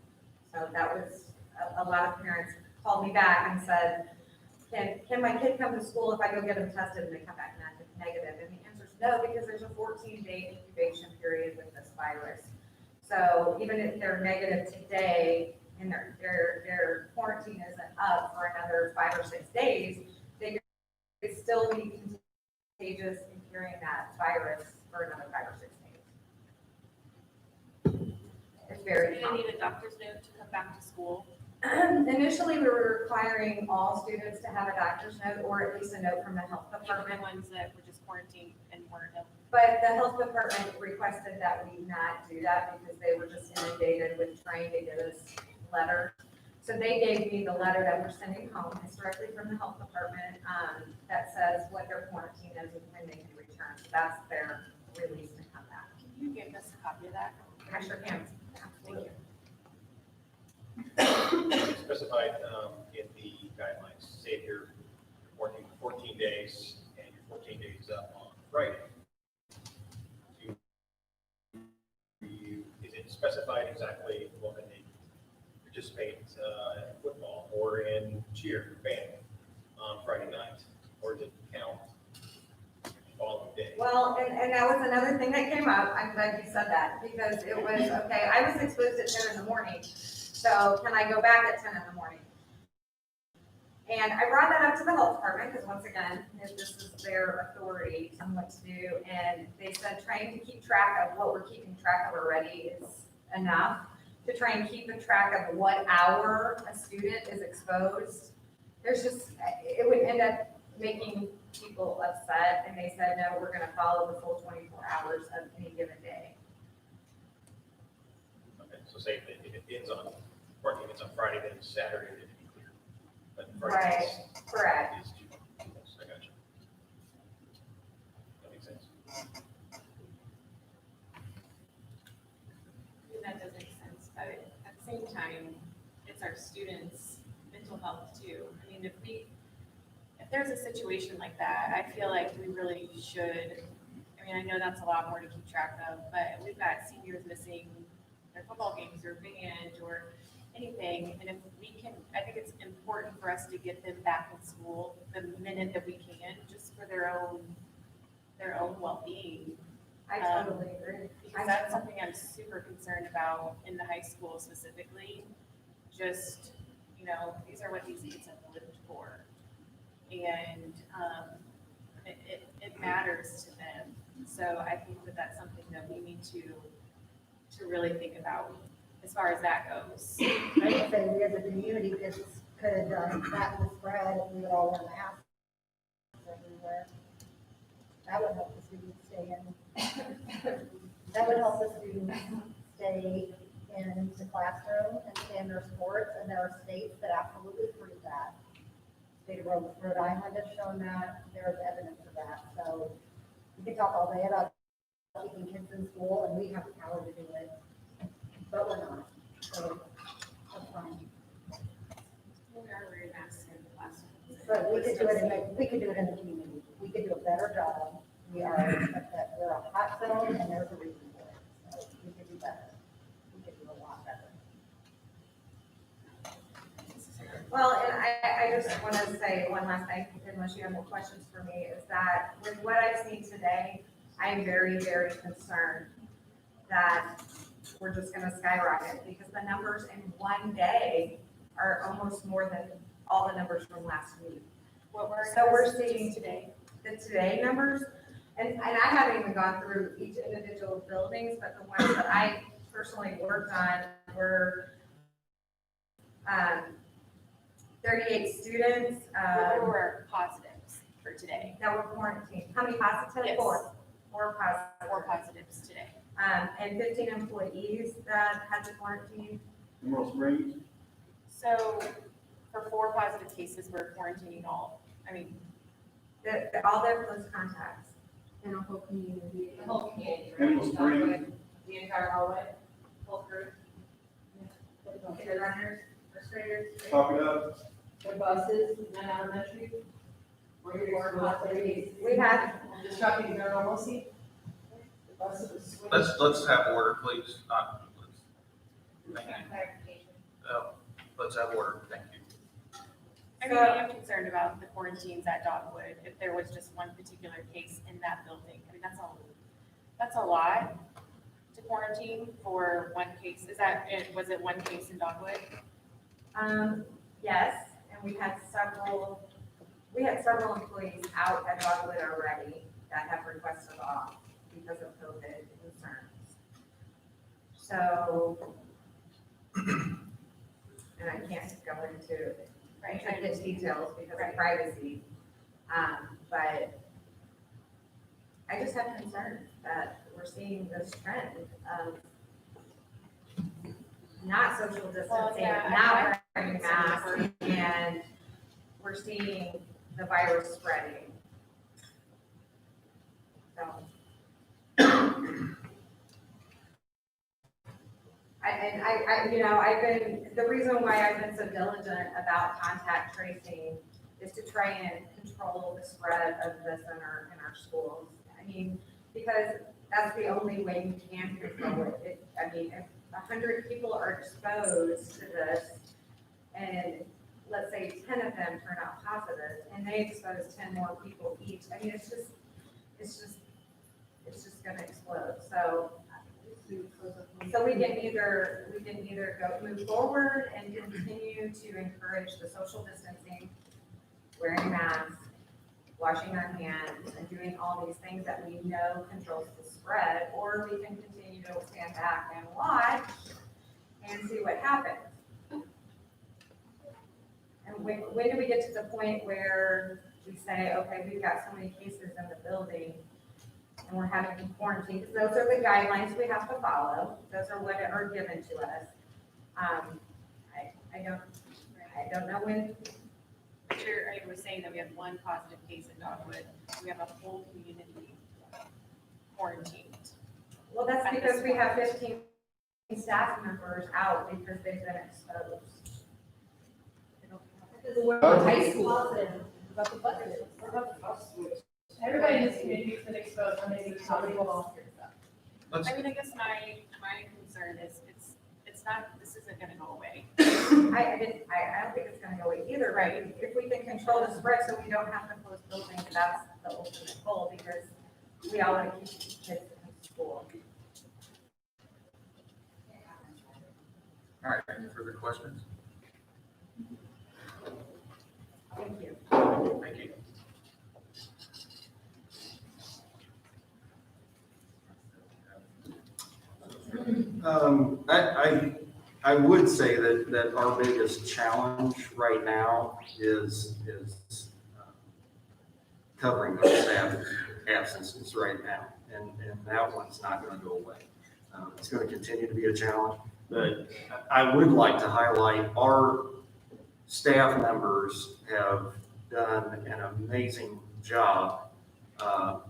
So that was, a lot of parents called me back and said, can my kid come to school if I go get them tested and they come back negative? And the answer is no, because there's a 14-day incubation period with this virus. So even if they're negative today and their quarantine isn't up for another 5 or 6 days, they could still be contagious and carrying that virus for another 5 or 6 days. It's very Do they need a doctor's note to come back to school? Initially, we were requiring all students to have a doctor's note or at least a note from the health Even department. the ones that were just quarantined and weren't ill? But the health department requested that we not do that because they were just inundated with trying to get us letters. So they gave me the letter that we're sending home. It's directly from the health department that says what their quarantine is and when they can return. So that's their release to come back. Can you give us a copy of that? I sure can. Thank you. Specified in the guidelines, say if you're working 14 days and you're 14 days up on Friday. Is it specified exactly when they participate in football or in cheer band on Friday night? Or does it count the following day? Well, and that was another thing that came up. I'm glad you said that because it was, okay, I was exposed at 10 in the morning. So can I go back at 10 in the morning? And I brought that up to the health department, because once again, this is their authority on what to do, and they said trying to keep track of what we're keeping track of already is enough. To try and keep a track of what hour a student is exposed, there's just, it would end up making people upset, and they said, no, we're gonna follow the full 24 hours of any given day. Okay, so say if it ends on, parking ends on Friday, then Saturday, it'd be clear. But Right, Friday correct. is I got you. That makes sense. That does make sense, but at the same time, it's our students' mental health too. I mean, if there's a situation like that, I feel like we really should, I mean, I know that's a lot more to keep track of, but we've got seniors missing their football games or band or anything, and if we can, I think it's important for us to get them back in school the minute that we can, just for their own well-being. I totally agree. Because that's something I'm super concerned about in the high school specifically. Just, you know, these are what these kids have lived for. And it matters to them. So I think that that's something that we need to really think about as far as that goes. I would say we as a community could flatten the spread if we would all wear masks everywhere. That would help the students stay in. That would help the students stay in the classroom and stay in their sports, and there are states that absolutely prove that. State of Rhode Island has shown that, there's evidence of that, so we can talk all day about keeping kids in school, and we have the power to do it, but we're not, so that's fine. We are wearing masks in the classroom. But we could do it in the community, we could do a better job, we're a hot zone, and there's a reason for it, so we could do better, we could do a lot better. Well, and I just want to say one last thing, unless you have more questions for me, is that with what I've seen today, I am very, very concerned that we're just going to skyrocket, because the numbers in one day are almost more than all the numbers from last week. So we're seeing today. The today numbers, and I haven't even gone through each individual buildings, but the ones that I personally worked on were 38 students There were positives for today. that were quarantined. How many positives? Yes. Four positives. 4 positives today. And 15 employees that had to quarantine. Emerald Springs? So for 4 positive cases, we're quarantining all. I mean, All their close contacts. In a whole community. The whole community. Emerald Springs? The entire hallway, whole crew. Kindergartners, first graders. Talk it up. The buses, none elementary. We had, Disrupting their normalcy. The buses. Let's have order, please, not, thank you. Let's have order, thank you. I mean, I am concerned about the quarantines at Dogwood. If there was just one particular case in that building, I mean, that's a lot to quarantine for one case. Was it one case in Dogwood? yes, and we had several employees out at Dogwood already that have requested off because of COVID concerns. So, and I can't go into intricate details because of privacy. But I just have concerns that we're seeing this trend of not social distancing, not wearing masks, and we're seeing the virus spreading. So. The reason why I've been so diligent about contact tracing is to try and control the spread of this in our schools. I mean, because that's the only way you can control it. If 100 people are exposed to this, and let's say 10 of them turn out positive, and they expose 10 more people each, I mean, it's just gonna explode. So we can either move forward and continue to encourage the social distancing wearing masks, washing our hands, and doing all these things that we know controls the spread, or we can continue to stand back and watch and see what happens. And when do we get to the point where we say, okay, we've got so many cases in the building and we're having to quarantine? Because those are the guidelines we have to follow. Those are what are given to us. I don't know when. I was saying that we have one positive case in Dogwood. We have a whole community quarantined. Well, that's because we have 15 staff members out because they've been exposed. High school. Everybody in this community has been exposed on maybe Let's, I mean, I guess my concern is it's not, this isn't gonna go away. I don't think it's gonna go away either, right? If we can control the spread so we don't have to close buildings, that's the ultimate goal, because we all want to keep kids in school. all right, any further questions? Thank you. Thank you. I would say that our biggest challenge right now is covering our staff absences right now, and that one's not going to go away. It's going to continue to be a challenge, but I would like to highlight our staff members have done an amazing job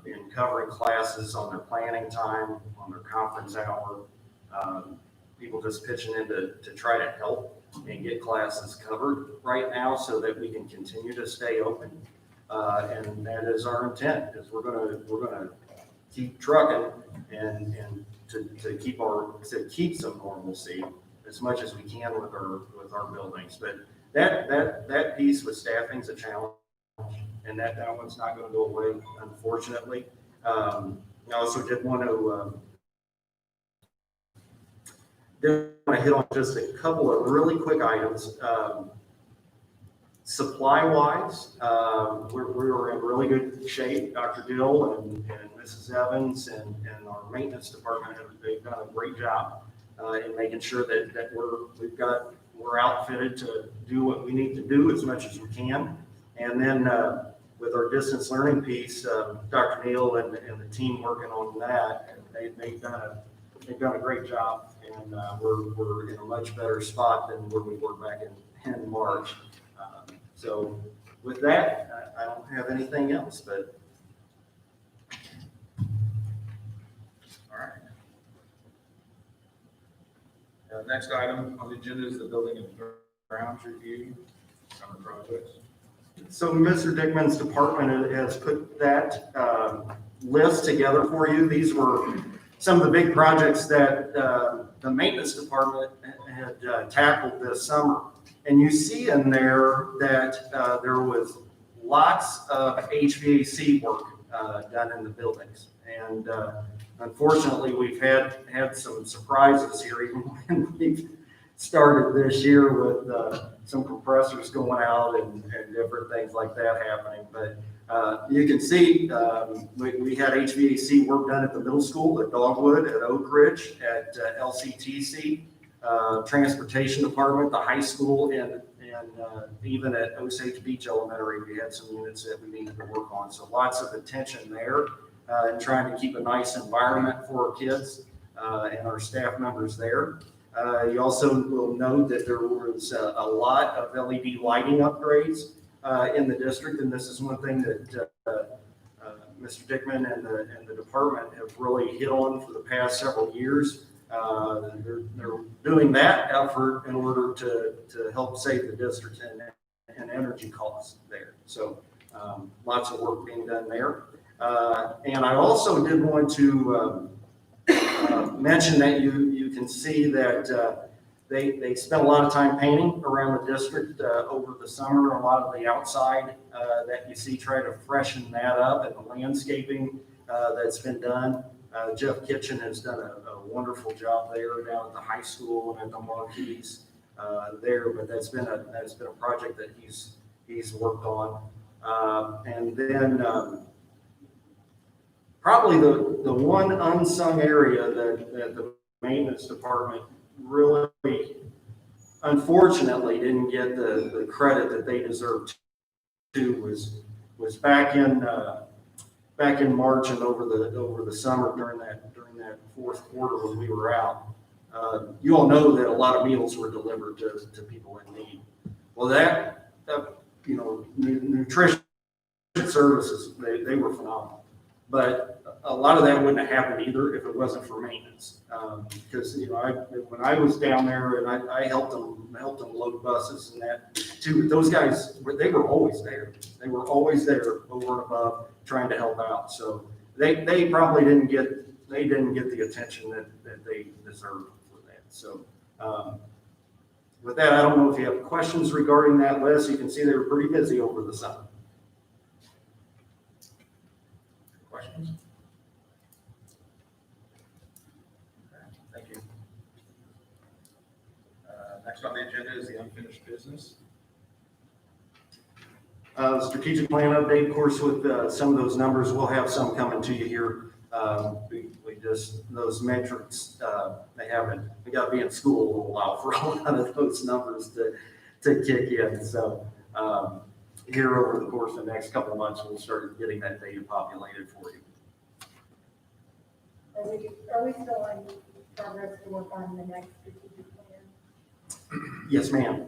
in covering classes on their planning time, on their conference hour. People just pitching in to try to help and get classes covered right now so that we can continue to stay open. And that is our intent, is we're gonna keep trucking and to keep some normalcy as much as we can with our buildings. But that piece with staffing is a challenge, and that one's not going to go away, unfortunately. I also did want to hit on just a couple of really quick items. Supply-wise, we were in really good shape. Dr. Dill and Mrs. Evans and our maintenance department, they've done a great job in making sure that we're outfitted to do what we need to do as much as we can. And then with our distance learning piece, Dr. Neal and the team working on that, they've done a great job, and we're in a much better spot than where we were back in March. So with that, I don't have anything else, but. All right. Next item on the agenda is the building and grounds review, summer projects. So Mr. Dickman's department has put that list together for you. These were some of the big projects that the maintenance department had tackled this summer. And you see in there that there was lots of HVAC work done in the buildings. And unfortunately, we've had some surprises here, even when we've started this year with some compressors going out and different things like that happening. But you can see we had HVAC work done at the middle school, at Dogwood, at Oak Ridge, at LCTC, Transportation Department, the high school, and even at Osage Beach Elementary, we had some units that we needed to work on. So lots of attention there, and trying to keep a nice environment for our kids and our staff members there. You also will note that there was a lot of LED lighting upgrades in the district, and this is one thing that Mr. Dickman and the department have really hit on for the past several years. They're doing that effort in order to help save the district and energy costs there. So lots of work being done there. And I also did want to mention that you can see that they spent a lot of time painting around the district over the summer. A lot of the outside that you see, try to freshen that up, and the landscaping that's been done. Jeff Kitchen has done a wonderful job there down at the high school and at the Marquees there, but that's been a project that he's worked on. And then probably the one unsung area that the maintenance department really, unfortunately, didn't get the credit that they deserved to was back in March and over the summer during that fourth quarter when we were out. You all know that a lot of meals were delivered to people in need. Well, that nutrition services, they were phenomenal. But a lot of that wouldn't have happened either if it wasn't for maintenance. Because when I was down there and I helped them load buses and that too, those guys, they were always there. They were always there over and above trying to help out. So they probably didn't get the attention that they deserved for that. So with that, I don't know if you have questions regarding that list. You can see they were pretty busy over the summer. Questions? Okay, thank you. Next on the agenda is the unfinished business. Strategic plan update, of course, with some of those numbers, we'll have some coming to you here. We just, those metrics, we got to be in school a little while for a lot of those numbers to kick in. So here over the course of the next couple of months, we'll start getting that data populated for you. Are we still in progress to work on the next strategic plan? Yes, ma'am.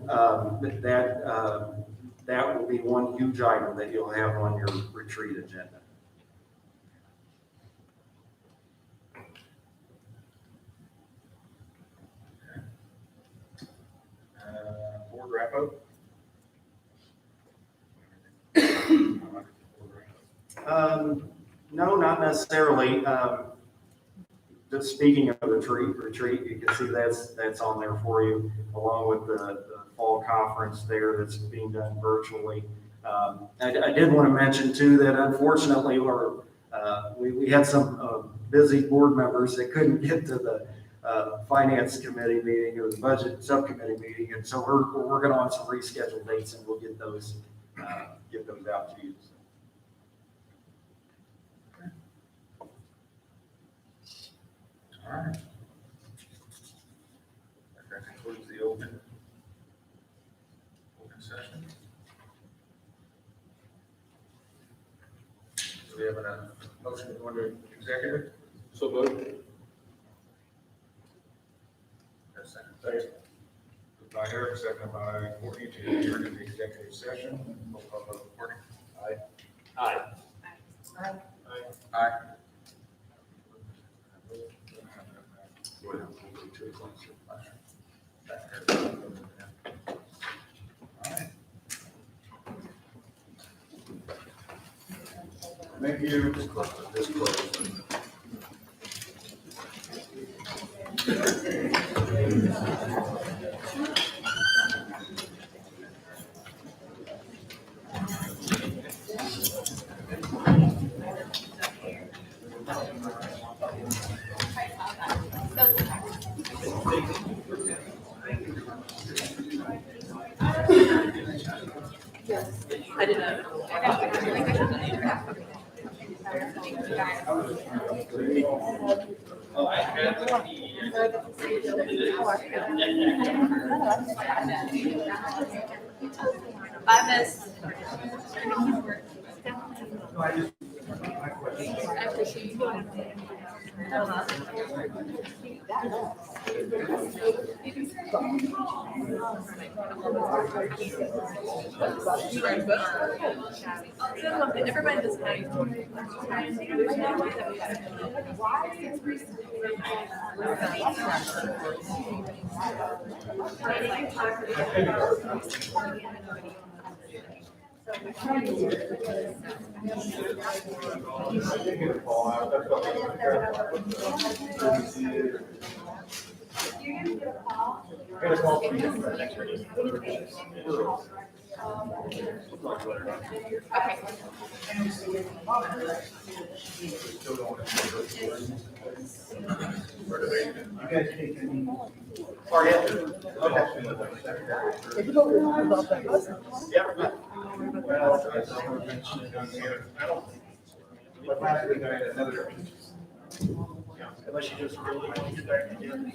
That will be one huge item that you'll have on your retreat agenda. Board wrap up. No, not necessarily. Just speaking of the retreat, you can see that's on there for you, along with the fall conference there that's being done virtually. I did want to mention too that unfortunately we had some busy board members that couldn't get to the finance committee meeting or the budget subcommittee meeting, and so we're working on some rescheduled dates, and we'll get those out to you. All right. That concludes the open session. Do we have a motion to go into executive? So moved. Second. Moved by Eric, second by Courtney to adjourn into the executive session. Roll call vote, Courtney. Aye. Aye. Aye. Thank you. This close. I didn't know. Oh, I had the Bye, miss. I appreciate you. Everybody doesn't know you. There's no way that Yeah. Well, I don't want to mention it on here. I don't think. But last week I had another. Unless you just really want to get back again.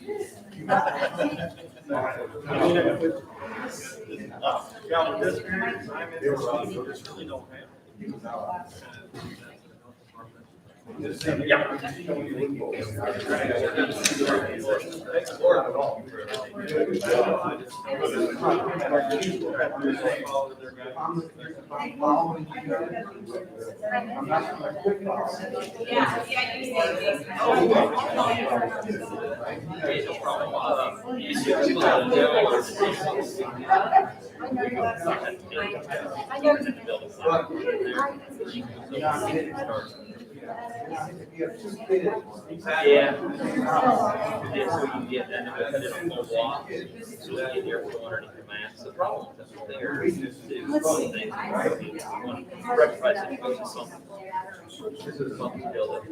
Yeah, with this period of time, we just really don't have. Yeah. Yeah. So you get that, and cut it on the block, so you get your flow underneath your mask. The problem with that there is one thing, one rectified situation, something build up.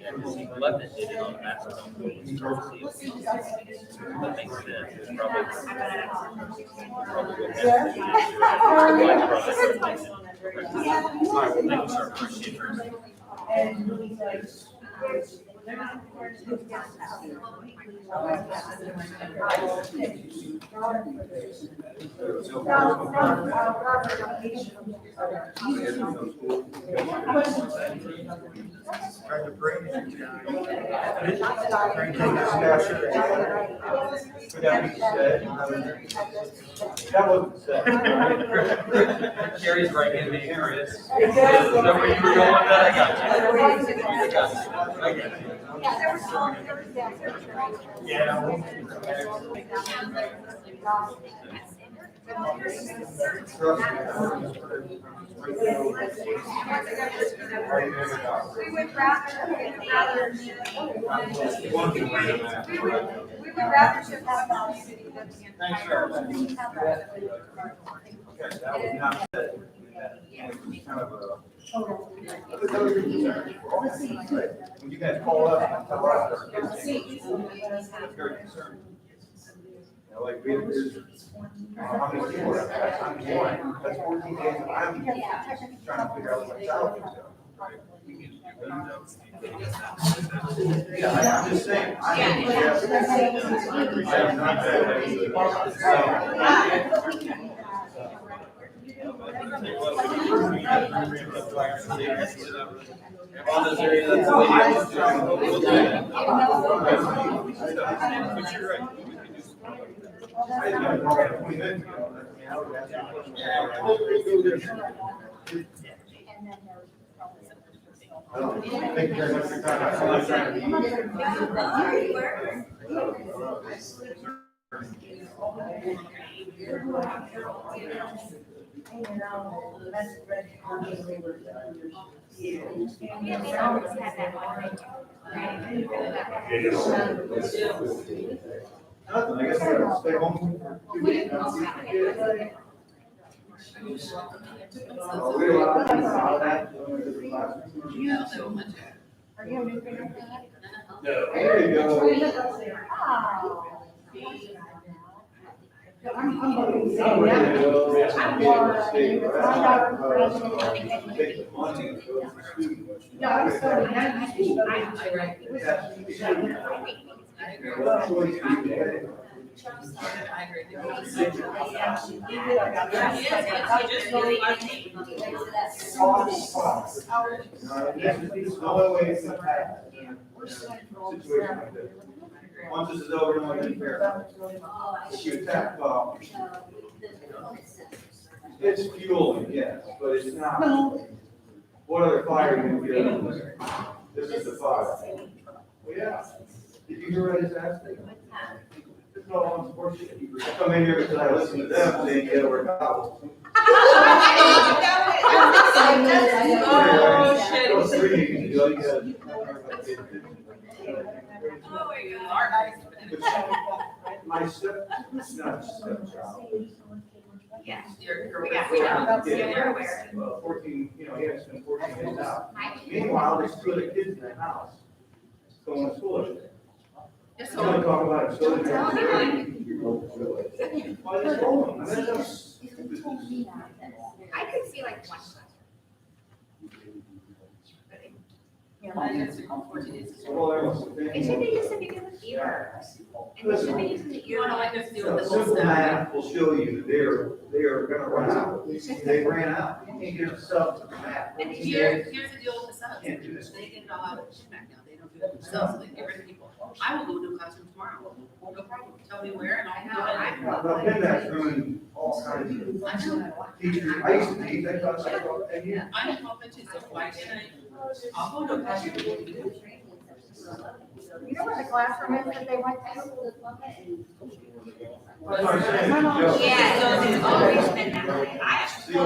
Lebanon did it on that. That makes sense. It's Trying to bring it. Trying to take this discussion. Would that be said? That wasn't said. Carrie's right in the area. Is that where you were going with that? I got you. We would rather shift that community than the entire. Okay, that was not said. Kind of a. When you guys call up and tell us, they're very concerned. You know, like, how many people are there? That's 14 days, and I'm trying to figure out what my salary is. Yeah, I'm just saying. I am not On this area, that's the But you're right. Thank you very much for your Nothing, I guess I'm gonna stay home. Are you a new parent? There you go. Oh. I'm looking to say I'm ready to that. go. I'm Take the money and go to student. No, I'm sorry. What choice do you have? It's the only way it's gonna happen in a situation like this. Once this is over, no one can care. If you attack, it's fueling, yes, but it's not. What other fire are you gonna get? This is the fire. Well, yeah. Did you hear what I just asked? This is all on sports. I come in here because I listen to them saying, yeah, we're out. Oh, shit. Those three, you know, you gotta- My step, it's not stepchild. Yeah. You're. We got, yeah, Yeah. we're aware. Well, 14, he had to spend 14 days out. Meanwhile, there's two other kids in the house going to school every day. Just You want to so. talk about it? Don't tell anyone. Why just hold them? I mean, that's. I could see like one. Well, there was- It should be just a big fever. And it should be just an You wanna like us do the whole Simple staff? math will show you they're gonna run out. They ran out. You can't get yourself to the math. And here's the deal with the subs. Can't do this. They get it all out of the back now. They don't do it themselves. They get rid of people. I will go to a classroom tomorrow. No problem. Tell me where and I'll do it. Well, that's ruined all kinds of I know. teachers. I used to teach that class, I taught 10 years. I'm a puppet too, so why can't I? I'll go to a classroom. You know where the classroom is that they went to? That's what I'm saying, Joe. Yeah, so it's always been that way. I So you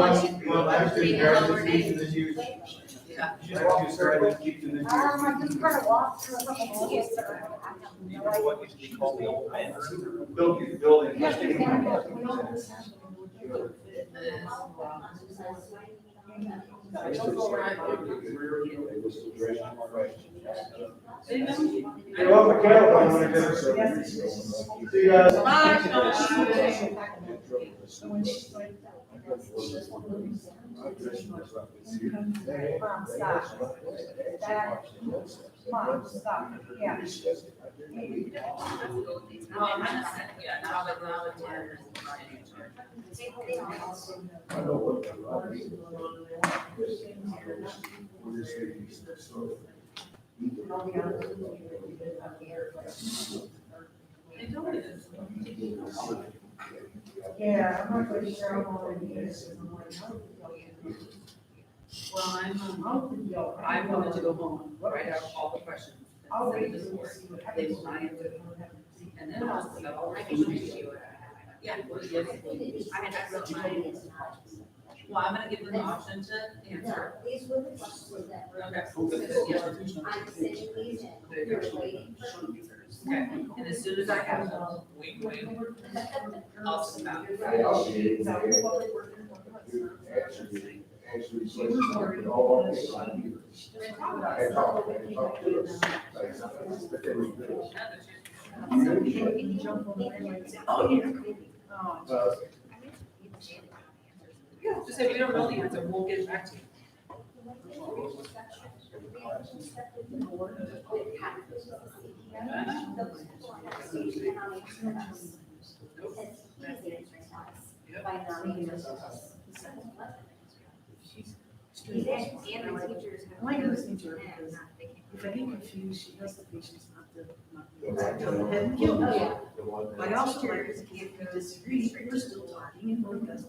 want last year's graduate teaching this year? Yeah. You just want to start teaching this year? I just kind of walked through a couple of years. You know what used to be called the old man? Build these buildings. Yes, we can. You're welcome, Carol, when I get it. See you guys. Mom, stop. Dad, Mom, stop. Yeah. Well, I'm not saying, yeah, now that we're all in here. They told me this. Yeah, I'm not really sure I'm already. Well, I wanted to go home, write out all the questions. I'll read this this. board. They will not answer. And then I'll say, I can show you what yeah, well, yes. I had wrote mine. Well, I'm gonna give them the option to answer. These were the questions that were. Okay. I'm sending these in, you're waiting for answers. Okay, and as soon as I have them, wait, I'll send them out. Oh, yeah. Yeah, just say we don't know the answer, we'll get it back to you. And the teachers have. I like listening to her because if I get confused, she has the patience not to jump ahead and kill me. But I also like if you disagree, we're still talking and we're just.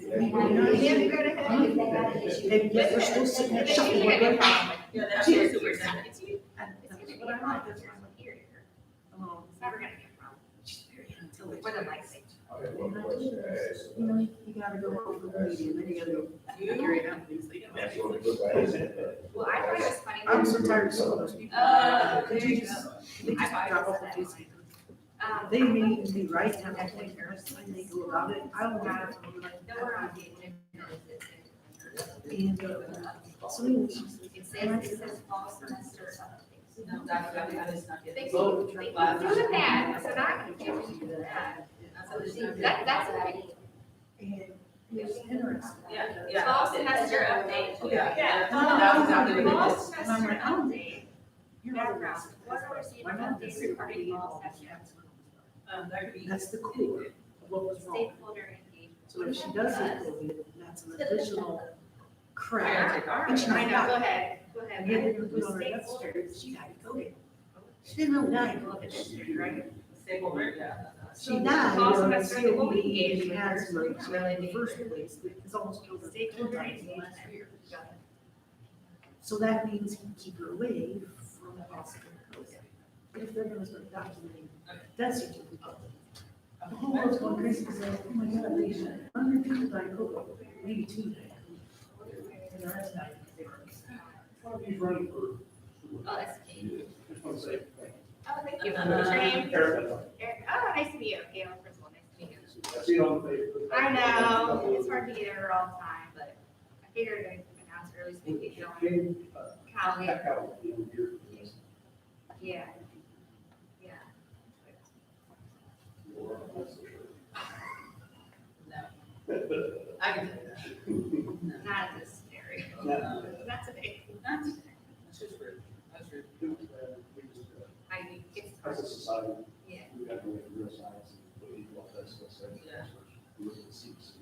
And yet we're still sitting there shuffling. Yeah, that's the superintendent. It's you. It's gonna be a problem. It's never gonna be a problem. More than likely. You know, you gotta go over the meeting, then you gotta go. Figure it out, please. Well, I thought it was funny. I'm so tired of some of those people. They just drop off the face. They may be right, and I think there's something they go about it. I don't know. No, we're on the agenda. And, so anyway, It says fall semester updates. No, that is not yet. They keep doing that, so now I can do that. That's okay. and it's interesting. Yeah. Fall semester update. Yeah. That's exactly what it is. Fall And I'm like, semester oh, update. you're Background. not. What are receiving updates regarding fall semester? That could be. That's the core of what was wrong. Stakeholder engagement. So if she does it, that's an additional Yeah, crap. all And she right. might Go not. ahead, go ahead. And then you put on her death certificate, she had to code it. She didn't know that, right? Stakeholder, yeah. She died, Fall you know, semester COPD, engagement. and she had some in the first place, it's almost killed her. Stakeholder last engagement. year. So that means you can keep her away from the hospital. If they're gonna start documenting death certificate. The whole world's going crazy because, oh my God, there's 100 people died of COVID, maybe 2 died. And the rest died. Oh, that's cute. Oh, thank you. What's your name? Eric. Oh, nice to meet you. Gail, first of all, nice to meet you. see it on Facebook. I know, it's hard to get her all the time, but I figured I'd announce early so we could go on Cali. Yeah. Yeah. I can do that. Not this area. That's okay. That's just rude. That's rude. I mean, it's, As a society, yeah. we got to look at real science and put people on this, let's say. Yeah. Look at the seats.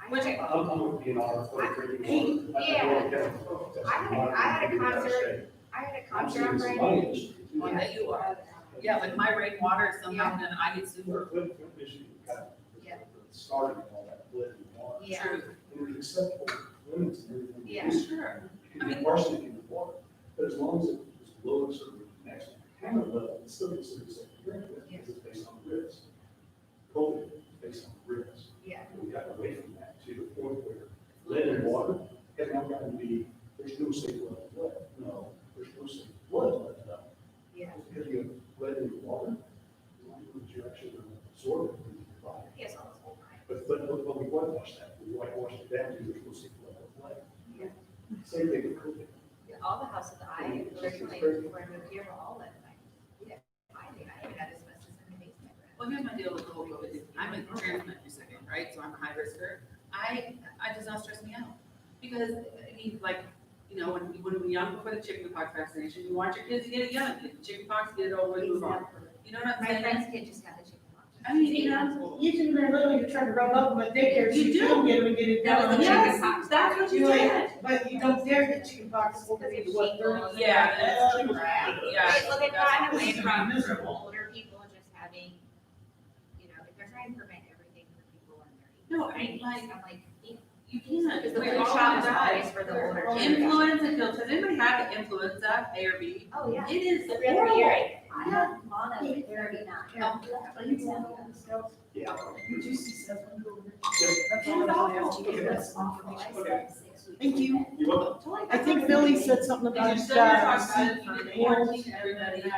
Which I'm going to be an honor for drinking water. I had a concert on Friday. One that you are. Yeah, like my rainwater, somehow then I get super. When Michigan kind of Yeah. started all that blending water. Yeah. True. And it was acceptable to limits and everything. Yeah. Sure. You can be arsenic in the water, but as long as it was below a certain next contaminant level, it's still considered safe to drink with, because it's based on risk. COVID is based on risk. Yeah. We got away from that to the point where lead in water has now gotten to be, there's no safe level of lead. No, there's no safe blood level. Yeah. Because you have lead in the water, you actually absorb it into your body. Yes, all this whole time. But we whitewash that, we whitewash it down to there's no safe level of lead. Yeah. Same thing with COVID. All the houses that I originally, were in here were all that night. Yeah. I even had asbestos in the basement. Well, here's my deal with the whole COVID thing. I'm a transplant recipient, right? So I'm a high risker. I does not stress me out. Because, I mean, like, you know, when we were young before the chickenpox vaccination, you want your kids to get it young, get the chickenpox, get it over and move on. You know what I'm My saying? friend's kid just had the chicken pox. I mean, you know, Usually they're little, you're trying to rub up, but they care, You you do. don't get them and get it That was done. the Yes, chicken pox. that's what you You're did. like, but you don't dare get chicken pox, it's gonna be what, 30? Yeah, that's true. Right. Yeah. Right, so they've gotten away That's from miserable. older people just having, you know, if they're trying to prevent everything for people in their. No, I mean, like, I'm like, you can't. because the We're flu all shot is gonna die. always for the older. children. Influenza kills. Does anybody have influenza, A or B? Oh, yeah. It is Every other horrible. year. I have mono 39. Are you going on the scouts? Yeah. Did you see Stephanie go over there? That's all I was asking you, that's information. Thank you. You're welcome. I think Billy said something Did about, you still talk about it? You for did nails. quarantine everybody.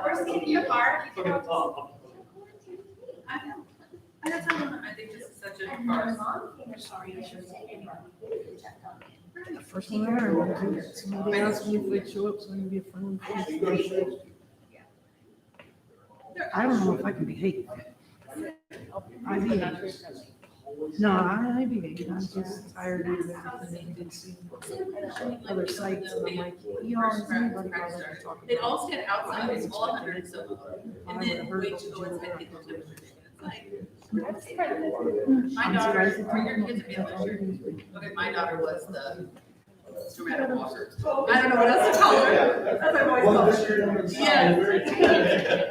We're sticking you apart. Okay, I know. And that's how I think this is such a And my farce. mom came and saw me yesterday and checked on me. The first one I heard was, somebody asked me if we'd show up, so I'm gonna be a friendly face. You go to school? I don't know if I can behave. I behave. No, I behave, I'm just tired of everything that you did see. Other sites, and I'm like, you know, is anybody bothered to talk They about? all stand outside, it's all 100 so, and then wait to go inside people temperature. It's like, my daughter, are your kids feeling? Okay, my daughter was the traumatic walker. I don't know what else to call her. That's what I've always called her. Yeah,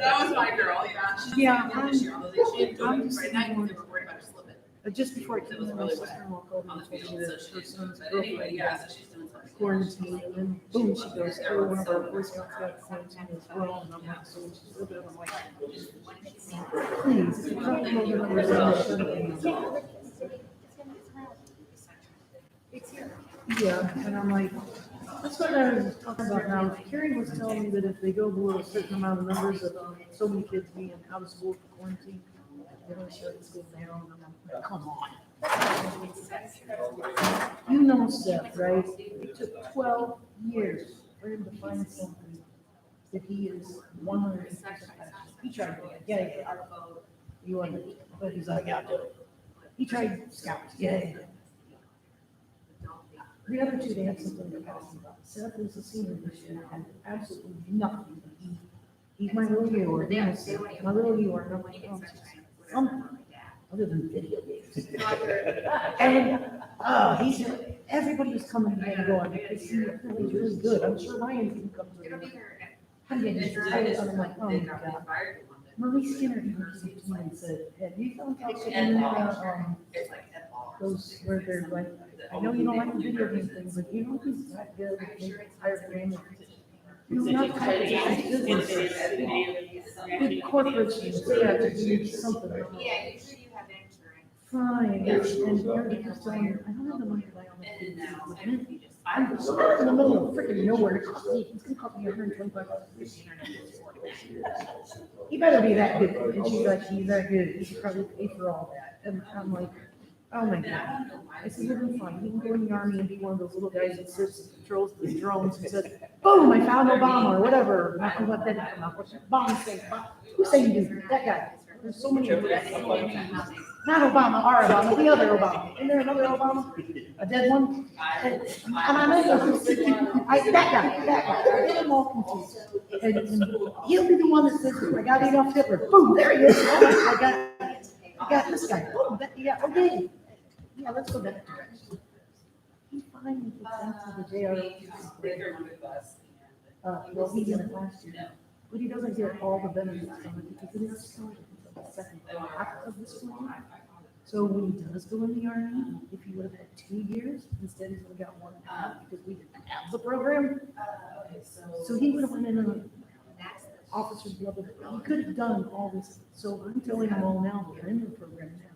that was my girl, yeah. She's Yeah, gonna this year, although she didn't do I'm it just Friday night because thinking- they were worried about her slipping Just before I came It was in, my really sister-in-law called on me the and told field, me so that her she's, son's but anyway, girlfriend yeah, got so she's doing something. quarantined, and then boom, she goes, oh, one of our Boy Scouts got quarantined as well, and I'm like, so she's living, I'm like, please, if you don't know the numbers on the show, yeah, and I'm like, that's what I was talking about now. Carrie was telling me that if they go below a certain amount of numbers of so many kids being out of school for quarantine, they're gonna shut the school down. And I'm like, come on. You know Seth, right? It took 12 years for him to find something that he is 100% passionate. He tried to do it, yeah, you want it, but he's like, yeah, I'll do it. He tried scouts, yeah. The other two, they had something to pass about. Seth is a senior this year and absolutely nothing. He's my little Eeyore, Dennis, my little Eeyore, and I'm like, oh, something other than video games. And, he's, everybody was coming and going, because he's really good. I'm sure Ryan can come to It'll be me. her. I'm getting excited. I'm like, oh my God. Marie Skinner even came to me and said, have you found out something about, those where they're like, I know you don't like the video game thing, but you know who's that good at making higher game? Not competition, big corporations, they have to do something. Yeah, usually you have insurance. Fine, and Meredith was telling me, I don't have the money to buy all that food equipment. I'm in the middle of freaking nowhere, it's gonna cost me $125. he better be that good. And she's like, he's that good. He should probably pay for all that. And I'm like, oh my God. I said, you're doing fine. You can go in the army and be one of those little guys that sits and controls the drones and says, boom, I found Obama or whatever. I don't know what that come out. What's bomb say? Who say you do? That guy. There's so many. Not Obama, our Obama, the other Obama. Isn't there another Obama? A dead one? And I know that guy. I get them all confused. And he'll be the one that says, I got Adolf Hitler. Boom, there he is. I got this guy. Boom, yeah, okay. Yeah, let's go that direction. He finally gets into the JRO. Well, he did it last year, but he doesn't get all the benefits from it because it is started until the second half of the school year. So when he does go in the army, if he would have had 2 years, instead he's only got 1.5 because we didn't have the program. So he would have went in an officer's level. He could have done all this. So I'm telling them all now, they're in the program now.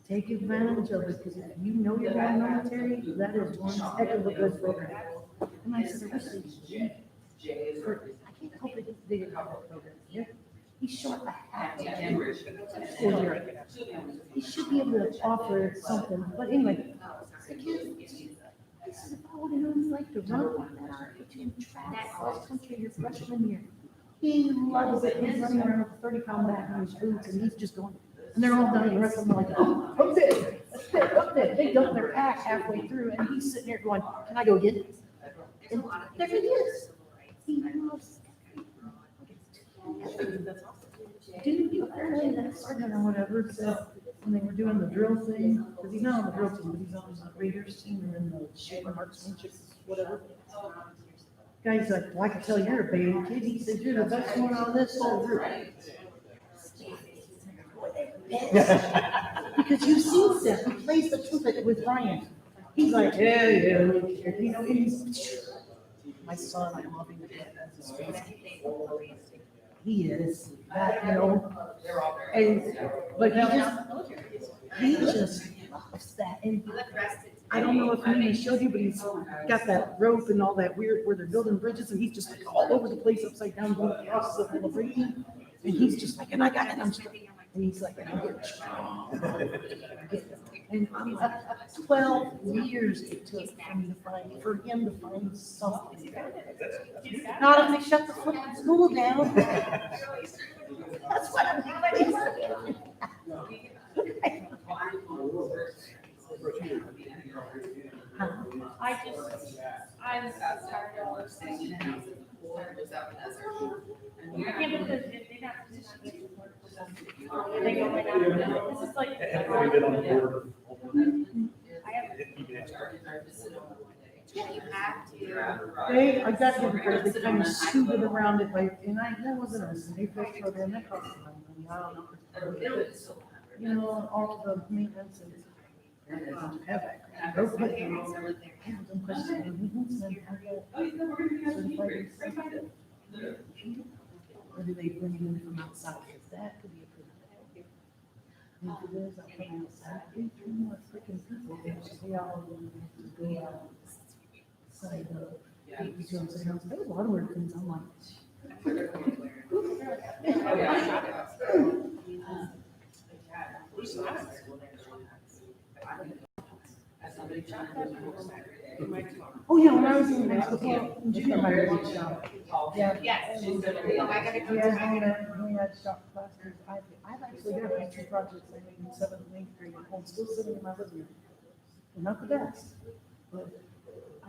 Take advantage of it, because if you know you're in the military, that is one heck of a good program. And I said, I wish they I can't help it, they didn't have that program here. He's short a half school year. He should be able to offer something, but anyway. I said, if I would have known like to run like that, put you in track cross country your freshman year. He loves it, he's running around with a 30-pound bag on his boots, and he's just going. And they're all done, and the rest of them are like, oh, up there. They dump their pack halfway through, and he's sitting there going, can I go get it? And there he is. He loves dude, apparently that sergeant or whatever said, when they were doing the drill thing, because he's not on the drill team, but he's on the Raiders team, or in the shooting marksmanship, whatever. Guy's like, well, I can tell you're a baby kid. He said, you're the best one on this whole group. Because you've seen Seth, he plays the trumpet with Ryan. He's like, yeah, you know, he's my son, I love him to death. That's his face. He is, that, you know, and, but he just loves that. And I don't know if Nina showed you, but he's got that rope and all that weird, where they're building bridges, and he's just like all over the place, upside down, going across the celebrating. And he's just like, and I got it, I'm strong. And he's like, I'm getting strong. And I'm like, 12 years it took for him to find something. Not if they shut the fucking school down. That's what I'm doing. I'm tired of sitting in the house and just out in the desert. I can't believe that they got positioned. They go right out. This is like. Yeah, you have to. I got him because they kind of scooted around it, like, and that wasn't a safe program, that cost money, I don't know. You know, all the maintenance and. Have some questions on maintenance and certified. Or do they bring them in from outside, because that could be a pretty. And if it is, I'll come outside, 3 more freaking people, they all go outside the, between the house, there's a lot of weird things, I'm like. Oh, yeah, when I was in basketball, junior high, I was shop. Yeah. Yes. We had shop classes. I've actually got 2 projects I made in 7th and 8th grade at home, still sitting in my living room. They're not the best, but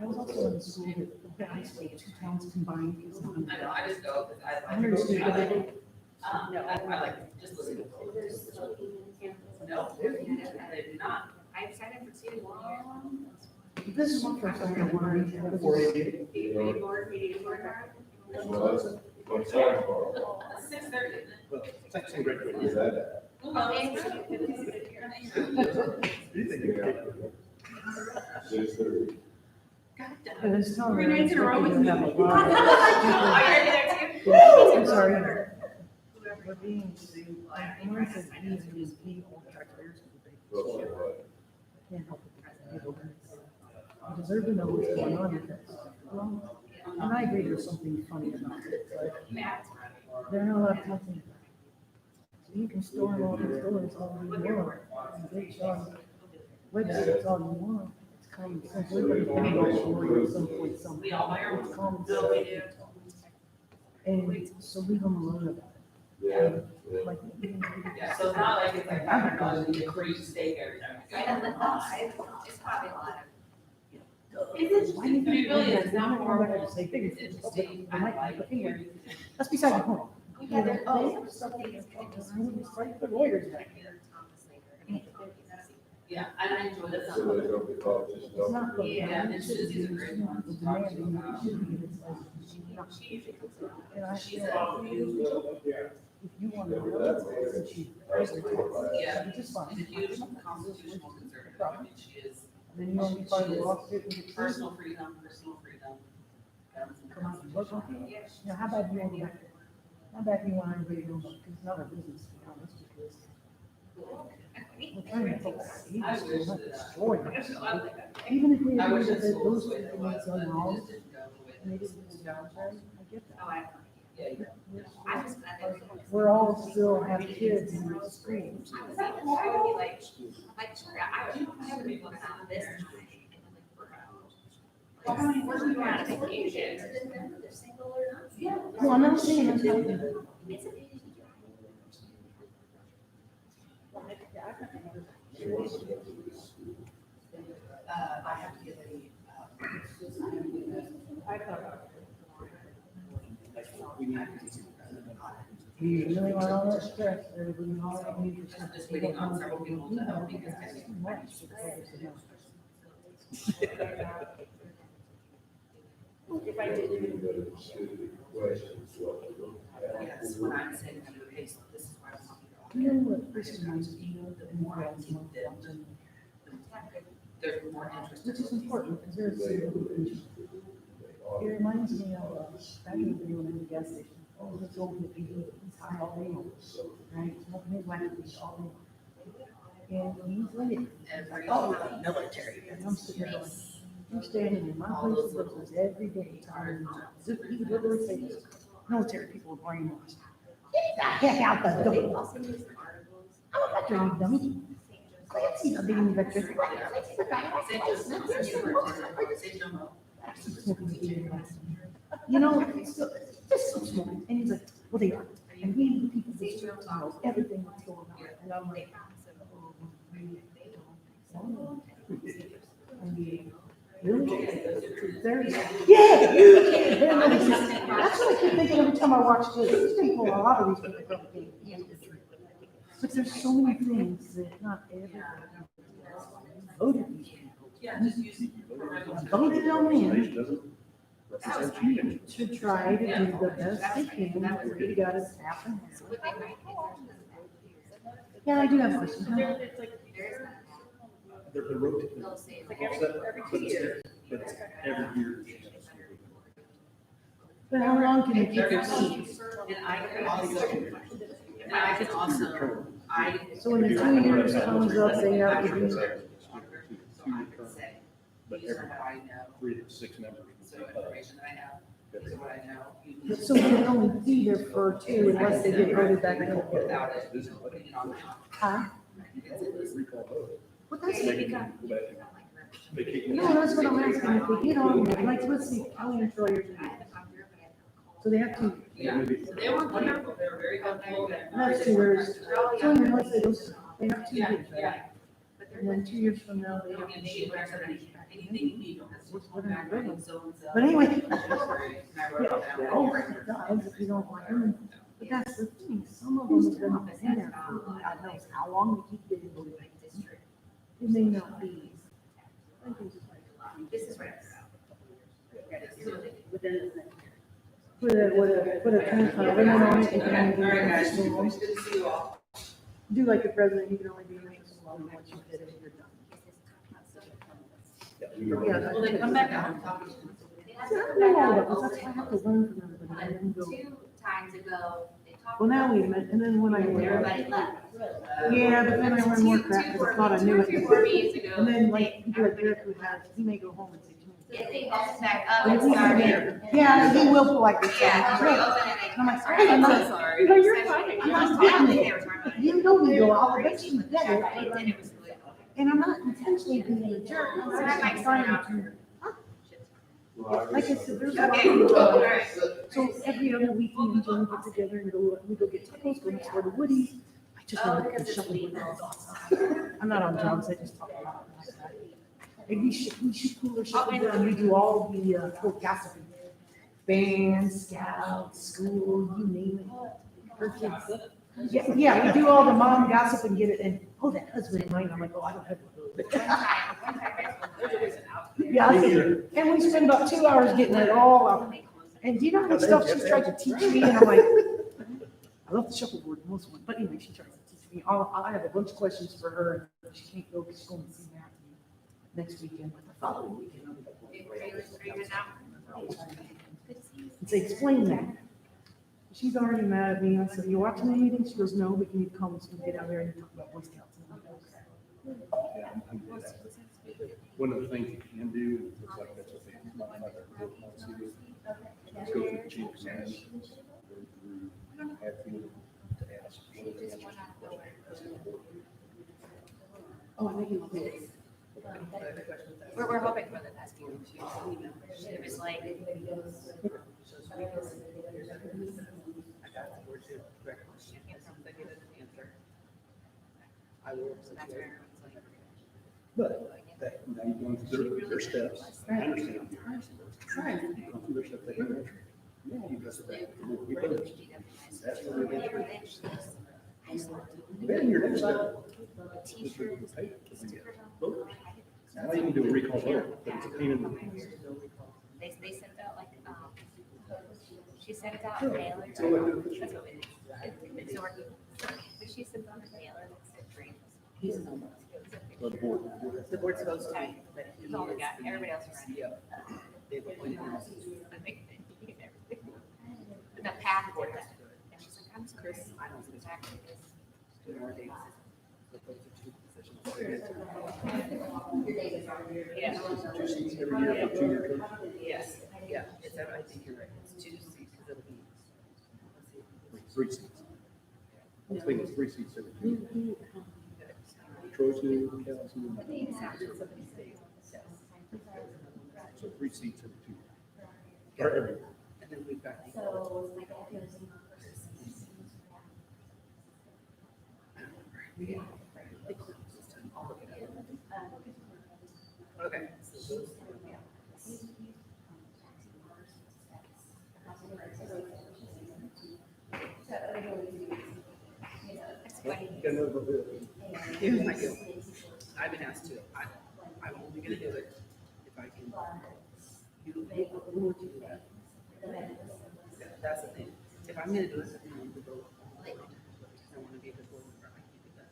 I was also in a school that the high school, 2 towns combined. Was I know, I just go because I. 100 students. No, I like just listen to it. No, I did not. I decided for too long. This is one first I got one. It's 6:30. Well, it's actually great. Is that? And it's telling me. 3 nights in a row with me. I'm sorry. We're being sued. I'm going to say he is the old taxpayers. Can't help it. I deserve to know what's going on with this. Well, and I agree there's something funny about it, but they're not allowed to touch anything. So you can store in all these stores all you want, and they charge websites all you want. It's common sense. Everybody's gonna go somewhere at some point, somewhere. It's common sense. And so leave them alone about it. Like, Yeah, so it's not like it's like, I'm gonna go to free steak every time. It's probably a lot of. why do you think Really, it's they're not more gonna of a say bigger? interesting, But I anyway, that's beside the point. Yeah, they have something that's called The lawyers back there. Yeah, and I enjoy that. So they don't be politicians. It's not the. Yeah, and she's a great one. The demanding, it should be, it's like, and I She's said, if you want to know, then she. Yeah. Which is fine. a huge constitutional conservative. I mean, she is Then you want to be part of the lawsuit and get personal freedom. come out and look on it. You know, how about you want to, how about you want everybody to know, because it's not our business, to be honest, because we're trying to fix it. I wish We're not that, destroying I it. like that. Even if we I agree wish that that those schools would people have make us, some but it laws, just didn't go with and they it. didn't do the job right, I get that. Oh, I. Yeah, yeah. I'm just glad they. We're all still have kids in the schools. I was even, I would be like, sure, I would be looking at this time. We're going on a vacation. No, I'm not saying that's not good. I have to get You really want all that stress, everybody, all that need for I'm just waiting on several people to help because I It's too much for the public to know. If I did. Yes, when I'm saying, okay, so this is why I'm talking about. You know what, this reminds me of the more I think that, There's more interest. which is important, because there's a it reminds me of, back in the day when I was at the gas station, all this old hippie, he's high all day long, right, smoking his whack all day long. And he's like, Every. oh, military, and I'm sitting there going, you're standing in my place of business every day, tired, he would literally say this, military people are brainwashed. Get the heck out the door. I'm a veteran, you dummy. Clancy's a being veteran. Clancy's a guy. You know, it's just so small. And he's like, well, they are. And we need people that know everything that's going on. And I'm like, oh, really? There's, yeah, you can't. That's what I keep thinking every time I watch this. These people, a lot of these people probably can't get through. But there's so many things that not everybody voted these people. Yeah, just use it. Voted them in to try to do the best they can. We got it happen. Yeah, I do have a question. They're rotating. It's like every 2 years. But it's every year. But how long can you keep your seat? And I can also, So when the 2 years comes up, they have to do, So I can say, these are what I know, 3 to 6 members. so information that I have, these are what I know. You so we can only be there for 2 unless they get voted back in. Without it, putting it on the. Huh? Recall vote. Well, that's, They can go back and- they kick it. no, that's what I'm asking. If they get on, like, let's see, county employers. So they have to, Yeah, so they were wonderful, they were very helpful. that's 2 years. So unless they go, they have 2 Yeah, years, right? yeah. And then 2 years from now, they have And to. she record anything you need, don't have to come back and so and so. But anyway. And I wrote it down. Oh, it does, if you don't like them. But that's the thing, some of them have been in there for God knows how long, they keep getting voted. It may not be. This is right. Put a kind of limit on it. You can only All be right, in guys, this long. good to see you all. Do like the president, you can only be in this long, and once you get it, you're done. Yeah. Well, they come back out and talk to you. See, I don't know all of this, that's why I have to learn from everybody. I didn't go, 2 times ago, they talked. well, now we met, and then when I learned. Everybody left. Yeah, but then I learned more crap because I thought I knew it. Two or 4 meetings ago. And then like, people like Derek who has, he may go home and say, If he opens back up and started. Yeah, he will politely say. Yeah, reopen it. I'm like, Sorry, I'm I'm so so sorry. sorry. No, you're fine. I'm not doing it. You know me, though. I'll eventually get it. And it was really. And I'm not intentionally being a jerk. I'm So that might just start trying out. to. Like I said, there's a lot Okay, of. all right. So every other weekend, we join get together and we go get tacos, go next door to Woody's. I just want to shovel with my dogs. I'm not on drugs, I just talk a lot. And we should cooler shit down, we do all the, whole gossiping. Band, scout, school, you name it. Her kids. Yeah, we do all the mom gossip and get it, and, oh, that husband of mine, I'm like, oh, I don't have to. Yeah, and we spend about 2 hours getting it all out. And do you know how much stuff she's tried to teach me, and I'm like, I love the shuffleboard most one, but anyway, she tries to teach me, I have a bunch of questions for her, and she can't go, because she's going to see Matthew next weekend, but the following weekend, I'll be like, and say, explain that. She's already mad at me. I said, you watching the meeting? She goes, no, but you need to come so we can get out there and talk about Boy Scouts. One of the things you can do, it looks like that's what they modify their report policy with. Let's go to the chief of staff, go through Hatfield to ask. what are the answers to the question. Oh, I think you will. We're hoping for the best. It was like. But that, now you've gone through their steps, I understand. You've gone through their steps, they can answer. Now you got to back, we do. That's what it is. Then your next step is to pay the voters. Now you can do a recall vote, but it's a pain in the ass. They sent out like, she sent out a mailer. It's elected official. That's what it is. It's working. But she sent out a mailer that said dreams. But the board. The board's supposed to, but It's all the guy, everybody else is ready. they've appointed him. The path for that. And she's like, I'm sorry. Chris, I don't think it's Exactly this. 2 more days. But those are 2 positions. Yeah. 2 seats every year for 2-year terms. Yes, yeah, it's, I think you're right, it's 2 seats, because it'll be, let's see. 3 seats. I was thinking it's 3 seats every 2 years. Troy's new, Cal's new. So 3 seats every 2 years. Or every year. And then we've got. Okay. You got another bill. Here's my deal. I've been asked to, I'm only gonna do it if I can. You, who would you do that? That's the thing. If I'm gonna do it, I'm gonna go. I wanna be a good board member. I can't do that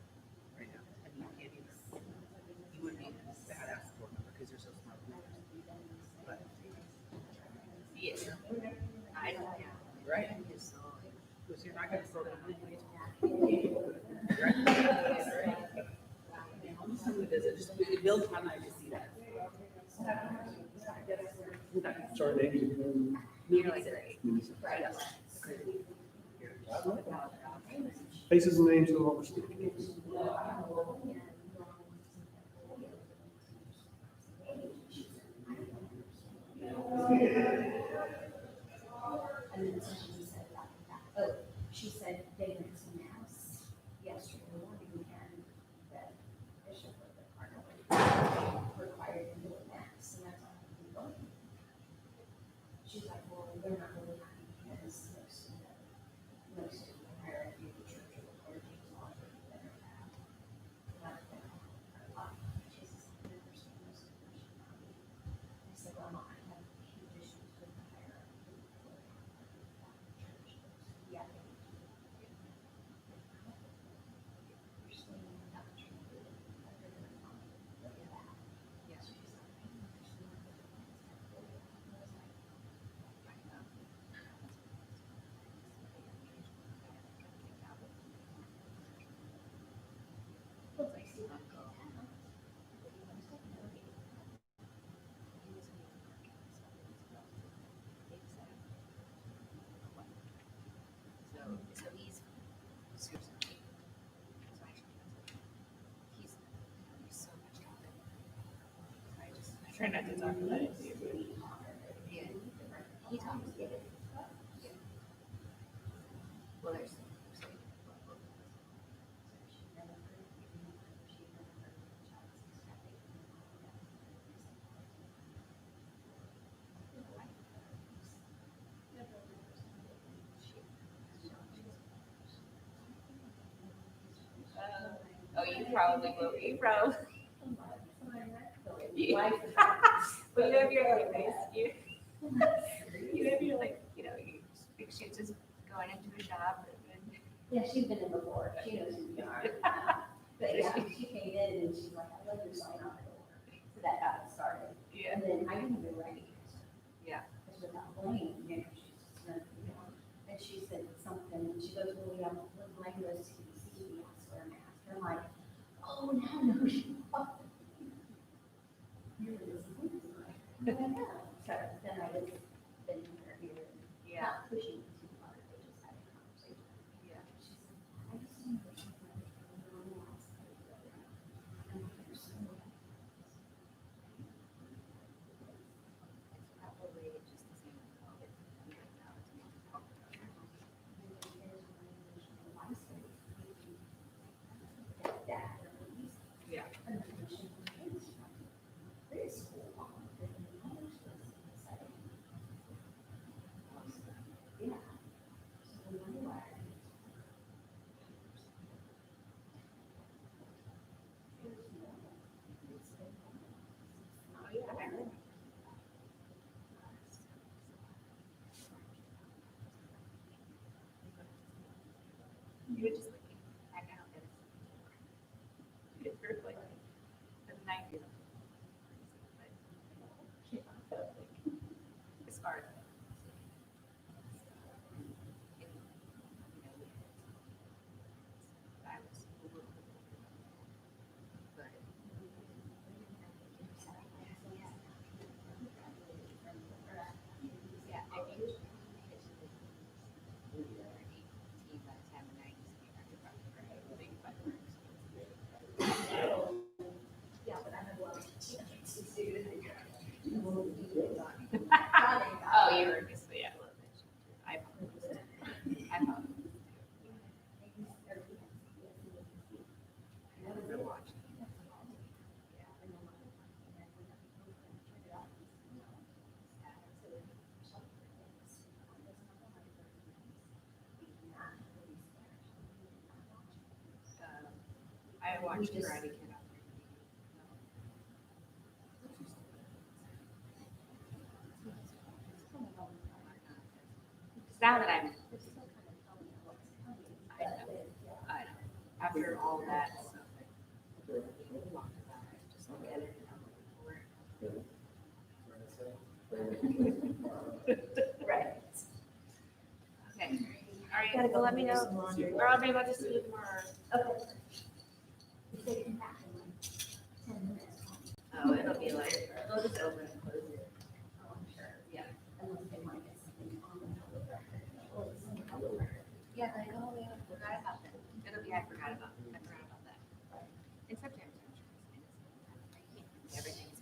right now. And you can't either. You would be a badass board member because you're so smart. But. Yes. I don't, yeah. Right. Because you're not gonna throw down anyway tomorrow. Right? Just build time, I just see that. Sorry, names. Nearly great. Right. Faces and names of all the students. And then she said, oh, she said they went to mass yesterday morning and the bishop of the cardinal required them to do a mass, and that's all we go. She's like, well, they're not really happy because most of the hierarchy of the church or the clergy is all better. She says, I understand most of the I said, well, I have huge issues with the hierarchy. Yeah. Try not to talk about it. Yeah. He talks. Well, there's. Oh, you probably will. You probably. You but you know, if you're like this, you know, if you're like, you know, she's just going into a shop and. Yeah, she's been in before, she knows who we are. But yeah, she came in and she's like, I love your sign on the door. So that got us started. Yeah. And then I didn't even recognize her. Yeah. Because without blaming, you know, she's just, and she said something, and she goes, well, we have a blame list, CDC, we asked her and asked her, I'm like, oh, now I know who she was. You're this woman, right? So then I was, then her here, not pushing it too hard, but just having a conversation. Yeah. She said, I just remember something like that. And you're so It's probably just the same with COVID. Now it's being talked about. Yeah. You would just like hang out and it's sort of like the 90s. It's hard. Oh, you were just, yeah. I apologize. I apologize. I watched Karate Kid. Now that I'm, I know, after all that stuff, just look at it. Right. Okay, all right, so let me know, or I'll be able to see you tomorrow. Okay. If they come back in like 10 minutes. Oh, it'll be like, they'll just open and close it. Oh, I'm sure. Yeah. Unless they want to get something on the public record. Well, it's on the public record. Yeah, like, oh, yeah, I forgot about that. It'll be, I forgot about that. In September. Everything's.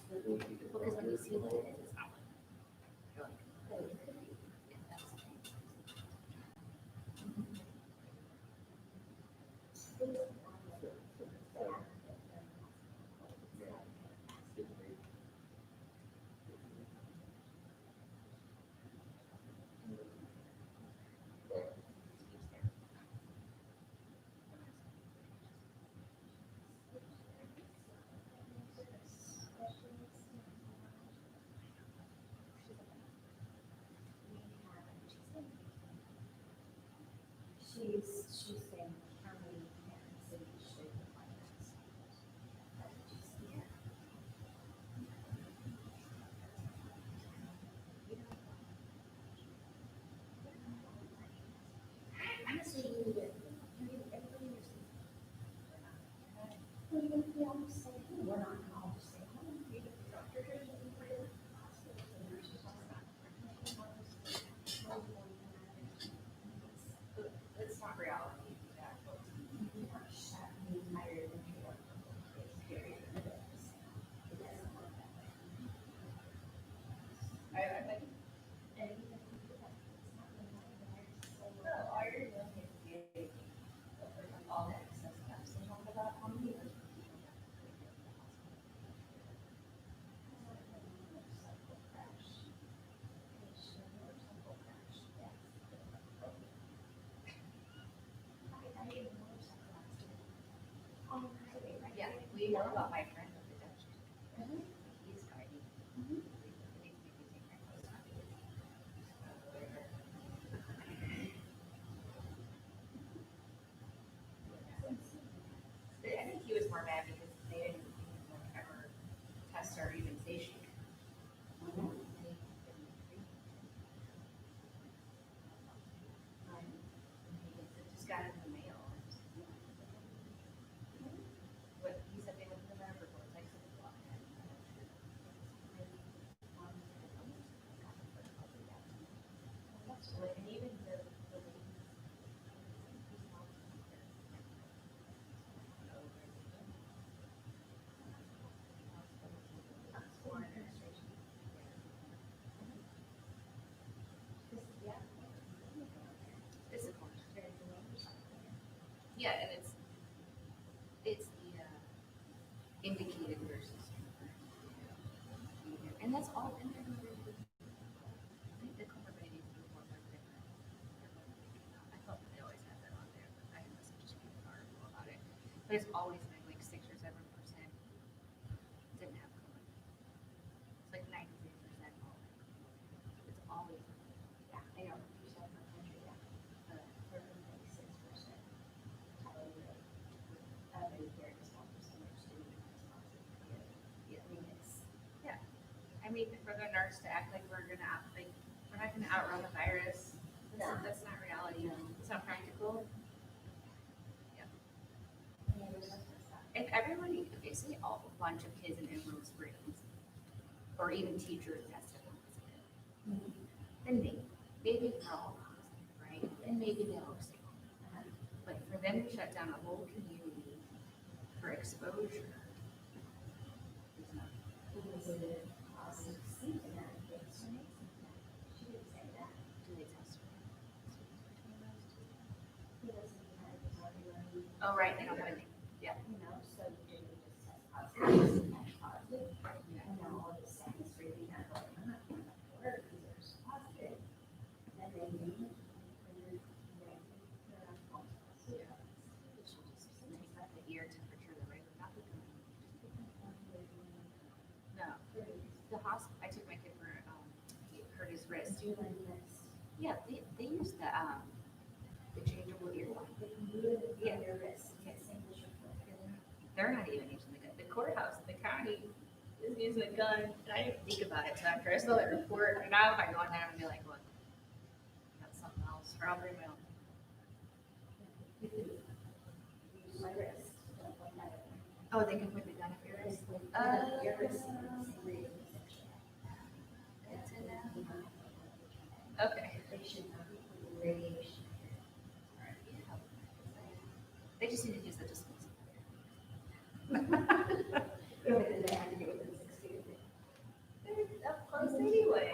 Because when you see what it is, it's not like. You're like, oh, it could be. Yeah, that's the thing. She's saying how many parents in each state of finance. Honestly, you need it. Everybody understands. Well, even if we all just say, hey, we're not gonna all just say, oh, you get the doctor here, you can put it in the hospital, and nurses all that. It's not reality. know about my friend with the Dutch. He's guiding. I think he was more mad because they didn't like ever test or even say she. It just got in the mail. But he said they went to the lab reports. I said, well, and even the It's a course. Yeah, and it's the indicated versus. And that's all in there. I think the comfortability needs to be more different. I thought that they always had that on there, but I must have just read an article about it. But it's always been like 6 or 7% didn't have color. It's like 93% all. It's always. Yeah, I know. You said for country, yeah. For like 6%. A very small percentage student responsibility. Yeah, I mean, it's. Yeah. I mean, for the nurse to act like we're not gonna outrun the virus, that's not reality. It's not practical. Yeah. If everybody, okay, say a bunch of kids in Emerald Springs, or even teachers tested positive, then maybe they're all positive, right? Then maybe they'll stay home. But for them to shut down a whole community for exposure. It's not. Do they test her? Oh, right, they don't have any, yeah. The ear temperature, the regular, not the. No, the hospital, I took my kid for, he hurt his wrist. Yeah, they use the changeable ear line. Yeah. They're not even using the gun. The courthouse, the county is using a gun, and I didn't think about it till after I saw that report. And now if I go in there and be like, look, I got something else, or I'll bring my own. Oh, they can put the gun up your wrist? It's in there. Okay. They just need to use the disposable. They're up close anyway.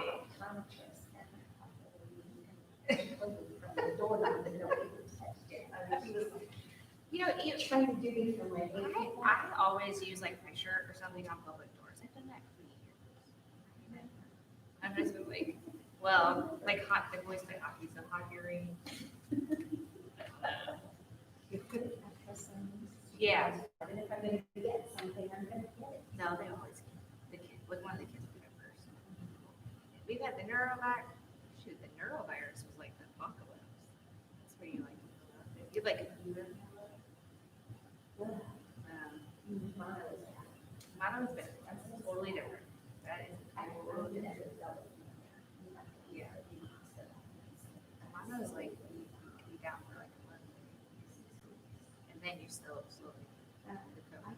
You know, I always use like my shirt or something on public doors. I've done that for years. I'm just like, well, like the boys play hockey, so hockey ring. Yeah. And if I'm gonna get something, I'm gonna get it. No, they always, the kid, with one of the kids put it first. We've had the neurovirus was like the apocalypse. That's where you like, you like a computer. Mono's been, that's totally different. That is totally different. Yeah. Mono's like, you can be down for like a month. And then you still slowly recover.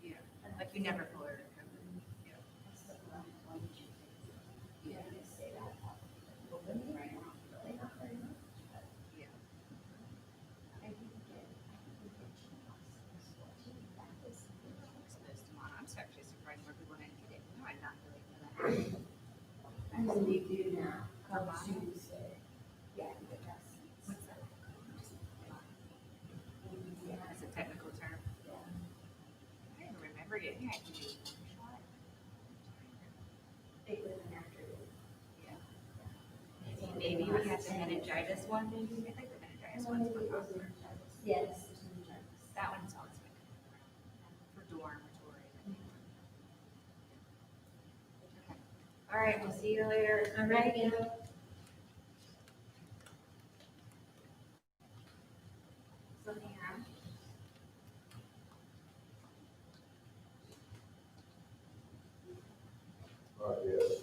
Yeah, like you never fully recover. Yeah. Yeah. Yeah. Exposed to mono. I'm actually surprised more people didn't get it. No, I'm not really for that. And then they do now. For mono? Yeah. What's that? That's a technical term. I don't remember getting it. Shot. It was an after. Yeah. Maybe we had the meningitis one. Maybe I think the meningitis one's for hospital. Yes. That one's always been. dormitory. All right, we'll see you later. All right, Something around. Yes.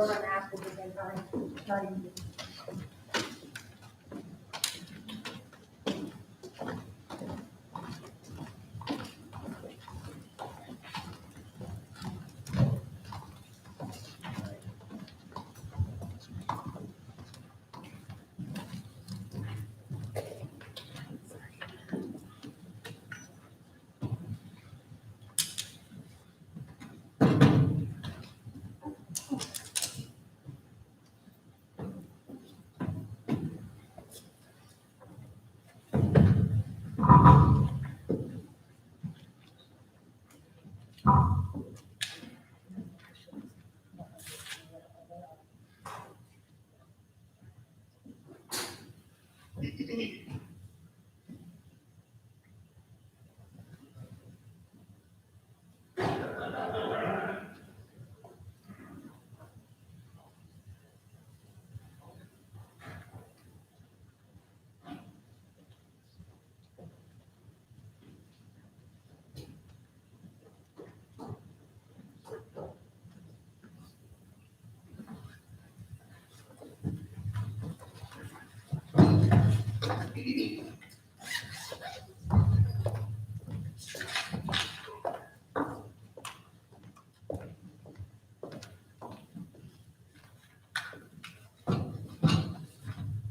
before and after the attorney.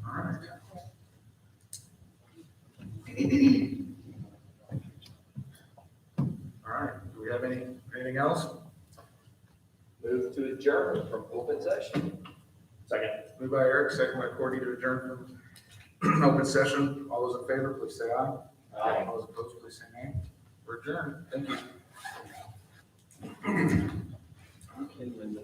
All right. All right, do we have anything else? Move to adjourn from open session. Second. Moved by Eric, second by Courtney to adjourn from open session. All those in favor, please say aye. Aye. All those opposed, please say nay. We're adjourned. Thank you. Okay, Linda.